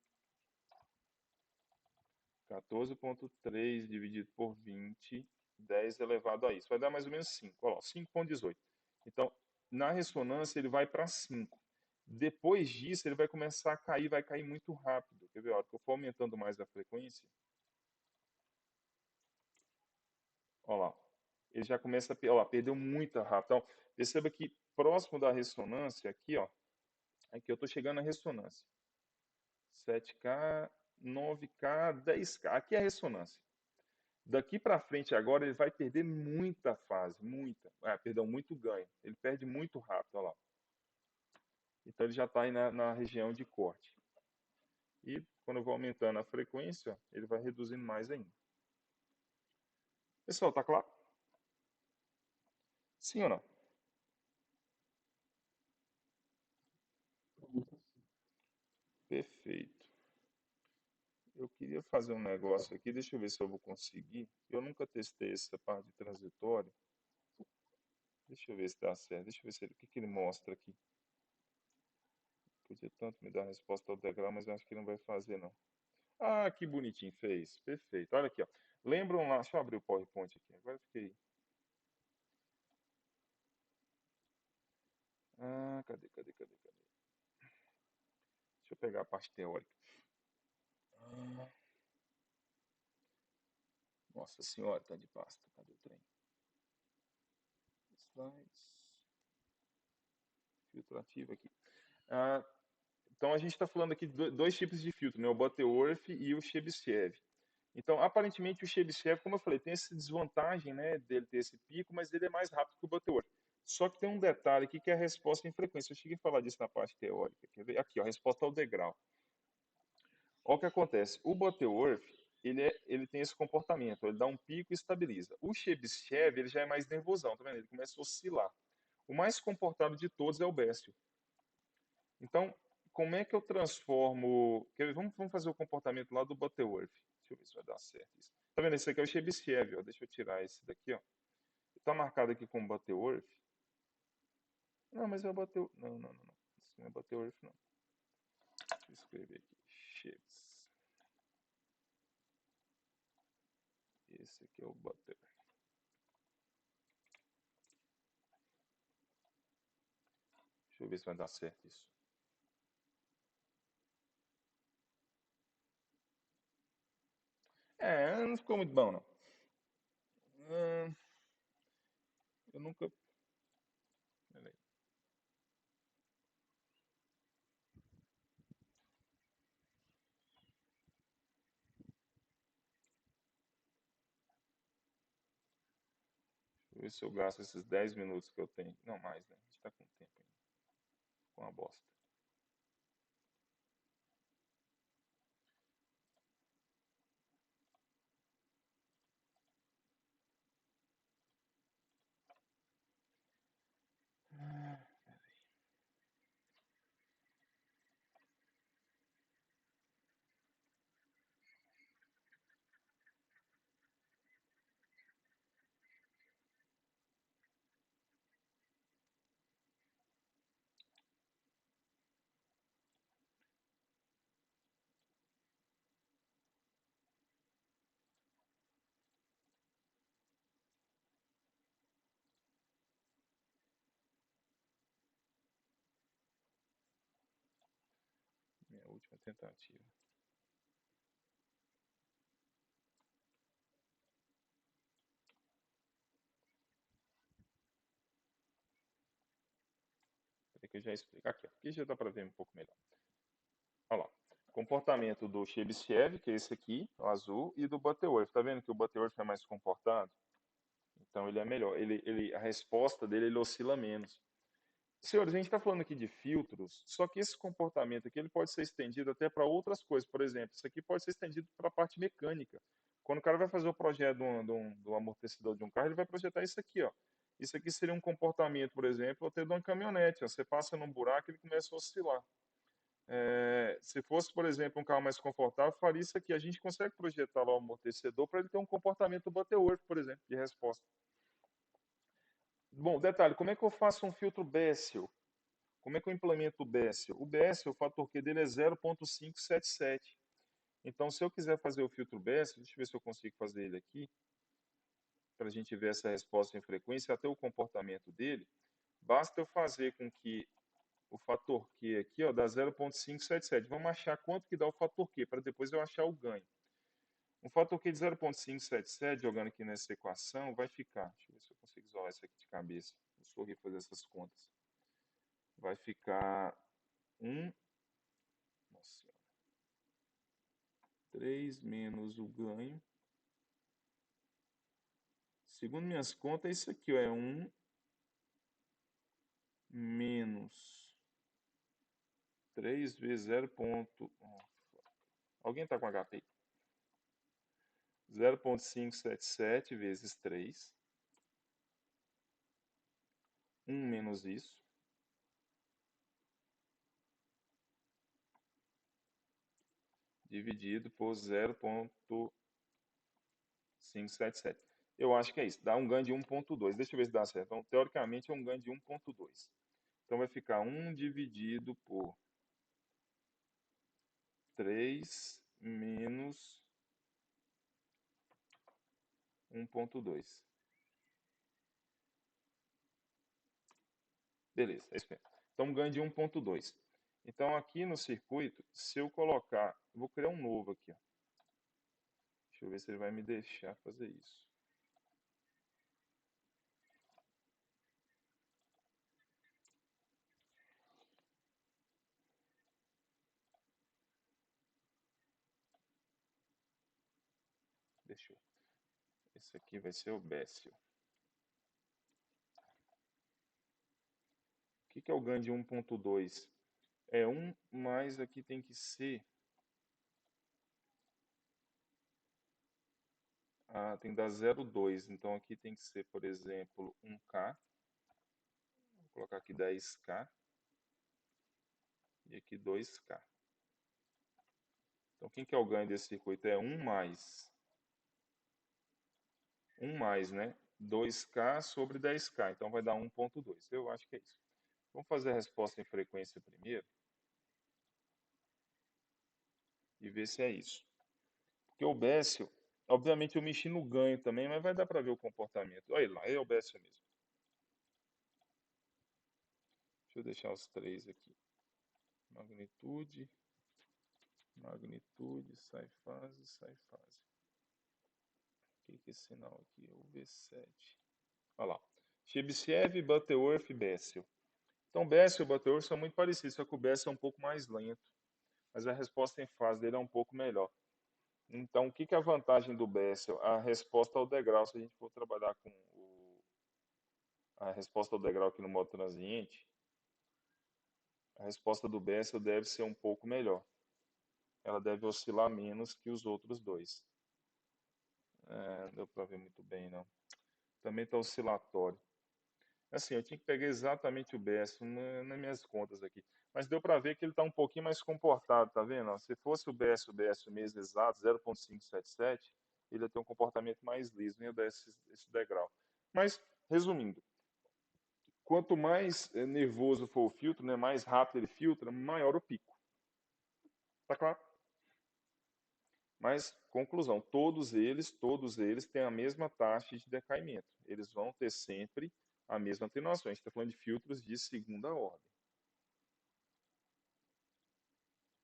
14,3 dividido por 20, 10 elevado a isso. Vai dar mais ou menos 5. Olha lá, 5,18. Então, na ressonância, ele vai para 5. Depois disso, ele vai começar a cair, vai cair muito rápido. Quer ver? A hora que eu for aumentando mais a frequência, olha lá, ele já começa a olha lá, perdeu muito rápido. Então, perceba que próximo da ressonância, aqui, ó, aqui eu estou chegando na ressonância. 7K, 9K, 10K. Aqui é a ressonância. Daqui para frente agora ele vai perder muita fase, perdão, muito ganho. Ele perde muito rápido, olha lá. Então ele já está aí na região de corte. E quando eu vou aumentando a frequência, ele vai reduzindo mais ainda. Pessoal, tá claro? Sim ou não? Perfeito. Eu queria fazer um negócio aqui, deixa eu ver se eu vou conseguir. Eu nunca testei essa parte de transitório. Deixa eu ver se dá certo. Deixa eu ver o que ele mostra aqui. Podia tanto me dar a resposta ao degrau, mas eu acho que não vai fazer, não. Ah, que bonitinho fez. Perfeito. Olha aqui, ó. Lembram lá? Deixa eu abrir o PowerPoint aqui. Agora eu fiquei. Ah, cadê? Deixa eu pegar a parte teórica. Ah, nossa senhora, tá de pasta. Cadê o trem? Slides. Filtro ativo aqui. Ah, então a gente está falando aqui de dois tipos de filtro, né? O Butterworth e o Chebyshev. Então, aparentemente, o Chebyshev, como eu falei, tem essa desvantagem, né, dele ter esse pico, mas ele é mais rápido que o Butterworth. Só que tem um detalhe aqui que é a resposta em frequência. Eu cheguei a falar disso na parte teórica. Quer ver? Aqui, ó, a resposta ao degrau. Olha o que acontece. O Butterworth, ele tem esse comportamento. Ele dá um pico e estabiliza. O Chebyshev, ele já é mais nervosão, tá vendo? Ele começa a oscilar. O mais comportado de todos é o Béssio. Então, como é que eu transformo... Vamos fazer o comportamento lá do Butterworth. Deixa eu ver se vai dar certo isso. Tá vendo? Esse aqui é o Chebyshev, ó. Deixa eu tirar esse daqui, ó. Tá marcado aqui como Butterworth. Não, mas é o Butterworth. Não. Isso não é Butterworth, não. Deixa eu escrever aqui. Chebs. Esse aqui é o Butter. Deixa eu ver se vai dar certo isso. Não ficou muito bom, não. Eu nunca... Peraí. Deixa eu ver se eu gasto esses 10 minutos que eu tenho. Não, mais, né? A gente tá com tempo ainda. Com uma bosta. última tentativa. Peraí que eu já explico. Aqui já dá para ver um pouco melhor. Olha lá. Comportamento do Chebyshev, que é esse aqui, o azul, e do Butterworth. Tá vendo que o Butterworth é mais comportado? Então ele é melhor. A resposta dele ele oscila menos. Senhores, a gente está falando aqui de filtros, só que esse comportamento aqui ele pode ser estendido até para outras coisas. Por exemplo, isso aqui pode ser estendido para a parte mecânica. Quando o cara vai fazer o projeto do amortecedor de um carro, ele vai projetar isso aqui, ó. Isso aqui seria um comportamento, por exemplo, até de uma caminhonete. Ó. Você passa num buraco e ele começa a oscilar. Se fosse, por exemplo, um carro mais confortável, faria isso aqui. A gente consegue projetar lá o amortecedor para ele ter um comportamento Butterworth, por exemplo, de resposta. Bom, detalhe, como é que eu faço um filtro Bessel? Como é que eu implemento o Bessel? O Bessel, o fator Q dele é 0,577. Então, se eu quiser fazer o filtro Bessel, deixa eu ver se eu consigo fazer ele aqui, para a gente ver essa resposta em frequência, até o comportamento dele, basta eu fazer com que o fator Q aqui, ó, dá 0,577. Vamos achar quanto que dá o fator Q, para depois eu achar o ganho. Um fator Q de 0,577, jogando aqui nessa equação, vai ficar, deixa eu ver se eu consigo isolar isso aqui de cabeça, vou sorrir fazer essas contas. Vai ficar 3 menos o ganho. Segundo minhas contas, isso aqui ó, é 1 menos 3 vezes 0. Alguém está com HP? 0,577 vezes 3. 1 menos isso. Dividido por 0,577. Eu acho que é isso. Dá um ganho de 1,2. Deixa eu ver se dá certo. Então, teoricamente, é um ganho de 1,2. Então, vai ficar 1 dividido por 3 menos 1,2. Beleza, é isso mesmo. Então, um ganho de 1,2. Então, aqui no circuito, se eu colocar... Eu vou criar um novo aqui. Ó. Deixa eu ver se ele vai me deixar fazer isso. Deixa eu... Esse aqui vai ser o Bessel. O que é o ganho de 1,2? É 1 mais aqui tem que ser... tem que dar 0,2. Então aqui tem que ser, por exemplo, 1K. Vou colocar aqui 10K. E aqui 2K. Então quem que é o ganho desse circuito? É 1 mais... 1 mais, né? 2K sobre 10K. Então vai dar 1,2. Eu acho que é isso. Vamos fazer a resposta em frequência primeiro. E ver se é isso. Porque o Bessel, obviamente eu mexi no ganho também, mas vai dar para ver o comportamento. Olha lá, é o Bessel mesmo. Deixa eu deixar os três aqui. Magnitude, magnitude, sai fase, sai fase. O que é esse sinal aqui? É o V7. Olha lá. Chebyshev, Butterworth e Bessel. Então Bessel e Butterworth são muito parecidos, só que o Bessel é um pouco mais lento. Mas a resposta em fase dele é um pouco melhor. Então, o que é a vantagem do Bessel? A resposta ao degrau, se a gente for trabalhar com a resposta ao degrau aqui no modo transiente, a resposta do Bessel deve ser um pouco melhor. Ela deve oscilar menos que os outros dois. Não deu para ver muito bem, não. Também está oscilatório. Assim, eu tinha que pegar exatamente o Bessel nas minhas contas aqui. Mas deu para ver que ele está um pouquinho mais comportado, tá vendo? Se fosse o Bessel mesmo exato, 0,577, ele ia ter um comportamento mais liso, não ia dar esse degrau. Mas, resumindo, quanto mais nervoso for o filtro, né, mais rápido ele filtra, maior o pico. Tá claro? Mas, conclusão, todos eles têm a mesma taxa de decaimento. Eles vão ter sempre a mesma atenuação. A gente está falando de filtros de segunda ordem.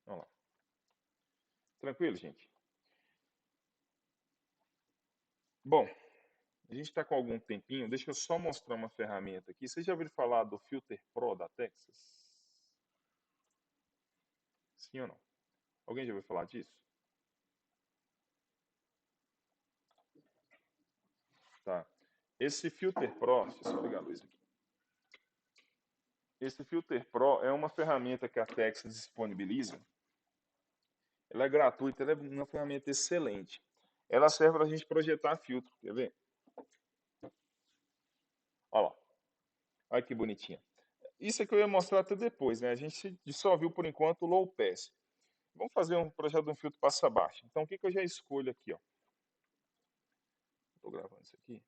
Vamos lá. Tranquilo, gente? Bom, a gente está com algum tempinho. Deixa eu só mostrar uma ferramenta aqui. Vocês já ouviram falar do Filter Pro da Texas? Sim ou não? Alguém já ouviu falar disso? Tá. Esse Filter Pro, deixa eu só ligar a luz aqui. Esse Filter Pro é uma ferramenta que a Texas disponibiliza. Ela é gratuita, ela é uma ferramenta excelente. Ela serve para a gente projetar filtro. Quer ver? Olha lá. Olha que bonitinha. Isso aqui eu ia mostrar até depois, né? A gente só viu por enquanto o low pass. Vamos fazer um projeto de um filtro passa baixo. Então, o que que eu já escolho aqui, ó? Estou gravando isso aqui.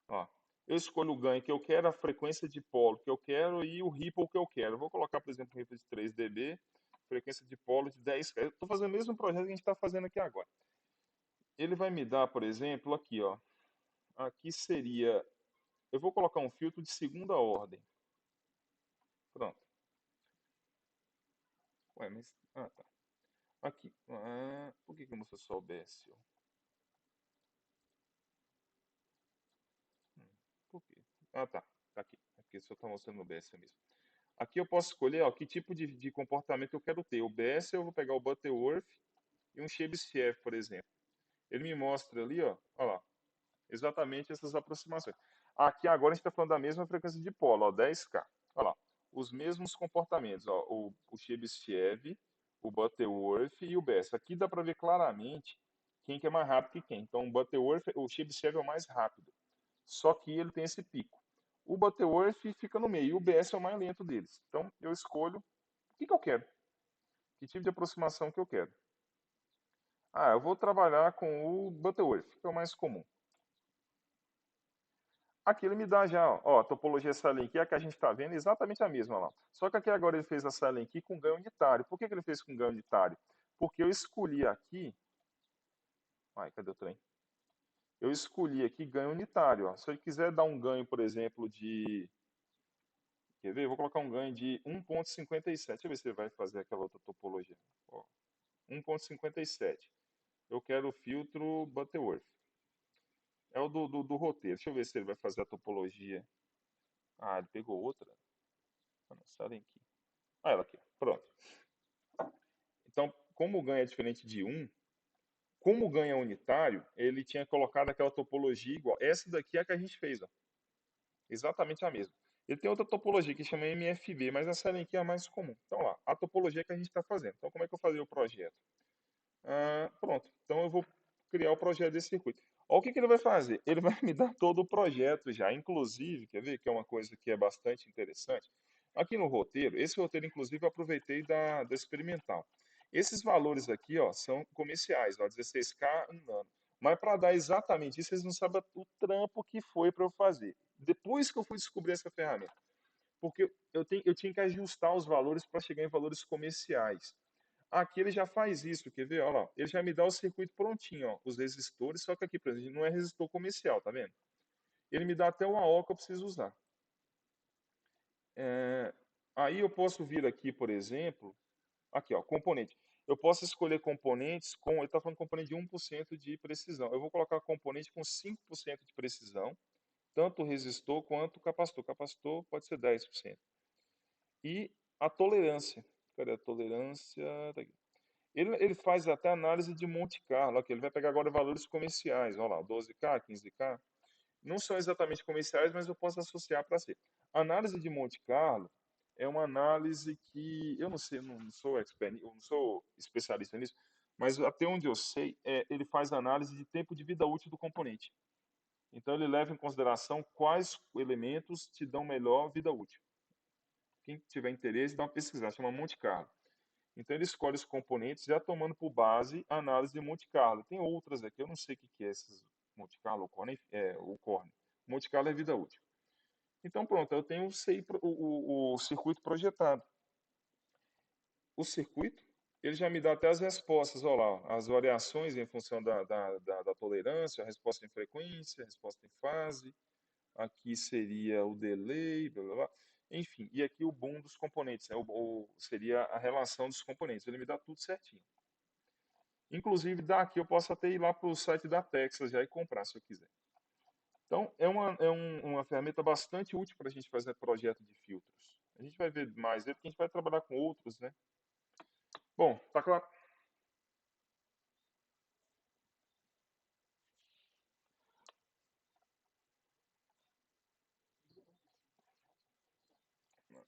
Ó, eu escolho o ganho que eu quero, a frequência de polo que eu quero e o ripple que eu quero. Eu vou colocar, por exemplo, um ripple de 3 dB, frequência de polo de 10. Eu estou fazendo o mesmo projeto que a gente está fazendo aqui agora. Ele vai me dar, por exemplo, aqui, ó. Aqui seria. Eu vou colocar um filtro de segunda ordem. Pronto. Ué, mas. Ah, tá. Aqui. Por que que eu não sou só o BSO? Por quê? Ah, tá. Tá aqui. Aqui só está mostrando no BSO mesmo. Aqui eu posso escolher, ó, que tipo de comportamento eu quero ter. O BS eu vou pegar o Butterworth e um Chebyshev, por exemplo. Ele me mostra ali, ó lá, exatamente essas aproximações. Aqui agora a gente está falando da mesma frequência de polo, ó, 10K. Olha lá, os mesmos comportamentos, ó, o Chebyshev, o Butterworth e o BS. Aqui dá para ver claramente quem que é mais rápido que quem. Então o Butterworth, o Chebyshev é o mais rápido, só que ele tem esse pico. O Butterworth fica no meio, e o BS é o mais lento deles. Então eu escolho o que eu quero, que tipo de aproximação que eu quero. Ah, eu vou trabalhar com o Butterworth, que é o mais comum. Aqui ele me dá já, ó, a topologia Silent Key, a que a gente está vendo, é exatamente a mesma lá. Só que aqui agora ele fez a Silent Key com ganho unitário. Por que que ele fez com ganho unitário? Porque eu escolhi aqui... Ai, cadê o trem? Eu escolhi aqui ganho unitário. Ó. Se eu quiser dar um ganho, por exemplo, de... Quer ver? Eu vou colocar um ganho de 1.57. Deixa eu ver se ele vai fazer aquela outra topologia. Ó, 1.57. Eu quero o filtro Butterworth. É o do roteiro. Deixa eu ver se ele vai fazer a topologia. Ah, ele pegou outra. Ah, não, Silent Key. Ah, ela aqui. Pronto. Então, como o ganho é diferente de 1, como o ganho é unitário, ele tinha colocado aquela topologia igual. Essa daqui é a que a gente fez, ó. Exatamente a mesma. Ele tem outra topologia que chama MFB, mas essa aqui é a mais comum. Então, lá, a topologia que a gente está fazendo. Então, como é que eu fazia o projeto? Pronto. Então, eu vou criar o projeto desse circuito. Olha o que, que ele vai fazer. Ele vai me dar todo o projeto já. Inclusive, quer ver que é uma coisa que é bastante interessante? Aqui no roteiro, esse roteiro, inclusive, eu aproveitei da experimental. Esses valores aqui, ó, são comerciais, ó, 16K, 1 nano. Mas para dar exatamente isso, vocês não sabem o trampo que foi para eu fazer. Depois que eu fui descobrir essa ferramenta. Porque eu tinha que ajustar os valores para chegar em valores comerciais. Aqui ele já faz isso, quer ver? Olha lá, ele já me dá o circuito prontinho, ó, os resistores, só que aqui, por exemplo, não é resistor comercial, tá vendo? Ele me dá até o AO que eu preciso usar. Aí eu posso vir aqui, por exemplo, aqui, ó, componente. Eu posso escolher componentes com, ele está falando componente de 1% de precisão. Eu vou colocar componente com 5% de precisão, tanto o resistor quanto o capacitor. Capacitor pode ser 10%. E a tolerância. Cadê a tolerância? Tá aqui. Ele faz até análise de Monte Carlo. Aqui, ele vai pegar agora valores comerciais. Olha lá, 12K, 15K. Não são exatamente comerciais, mas eu posso associar para ser. Análise de Monte Carlo é uma análise que eu não sei, não sou expert, eu não sou especialista nisso, mas até onde eu sei, ele faz análise de tempo de vida útil do componente. Então ele leva em consideração quais elementos te dão melhor vida útil. Quem tiver interesse, dá uma pesquisada, chama Monte Carlo. Então ele escolhe os componentes já tomando por base a análise de Monte Carlo. Tem outras aqui, eu não sei o que é esses Monte Carlo, o Corne. Monte Carlo é vida útil. Então pronto, eu tenho o circuito projetado. O circuito, ele já me dá até as respostas, olha lá, as variações em função da tolerância, a resposta em frequência, a resposta em fase, aqui seria o delay, blá, blá, blá. enfim. E aqui o boom dos componentes, né? Seria a relação dos componentes. Ele me dá tudo certinho. Inclusive, daqui eu posso até ir lá para o site da Texas já e comprar se eu quiser. Então, uma ferramenta bastante útil para a gente fazer projeto de filtros. A gente vai ver mais, porque a gente vai trabalhar com outros, né? Bom, tá claro?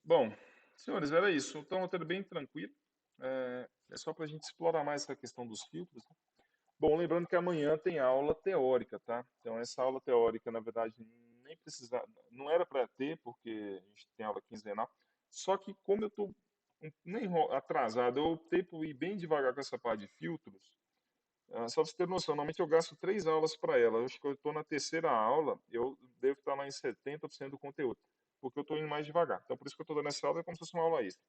Bom, senhores, era isso. Então, tudo bem tranquilo. É só para a gente explorar mais essa questão dos filtros, né? Bom, lembrando que amanhã tem aula teórica, tá? Então, essa aula teórica, na verdade, nem precisava, não era para ter, porque a gente tem aula quinzenal. Só que, como eu estou nem atrasado, eu optei por ir bem devagar com essa parte de filtros. Só para você ter noção, normalmente eu gasto 3 aulas para ela. Eu acho que eu estou na terceira aula, eu devo estar lá em 70% do conteúdo, porque eu estou indo mais devagar. Então, por isso que eu estou dando essa aula, é como se fosse uma aula extra.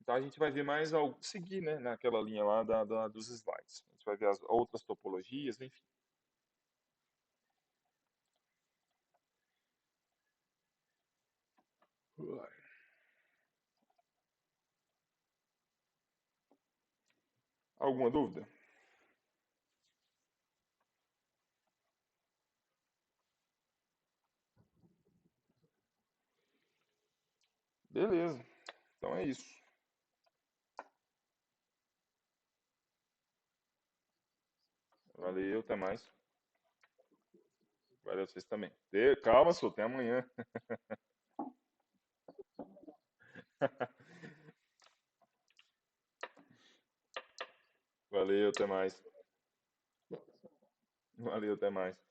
Então, a gente vai ver mais algo, seguir, né, naquela linha lá dos slides. A gente vai ver as outras topologias, enfim. Alguma dúvida? Beleza. Então é isso. Valeu, até mais. Valeu vocês também. Calma, só até amanhã. Valeu, até mais. Valeu, até mais.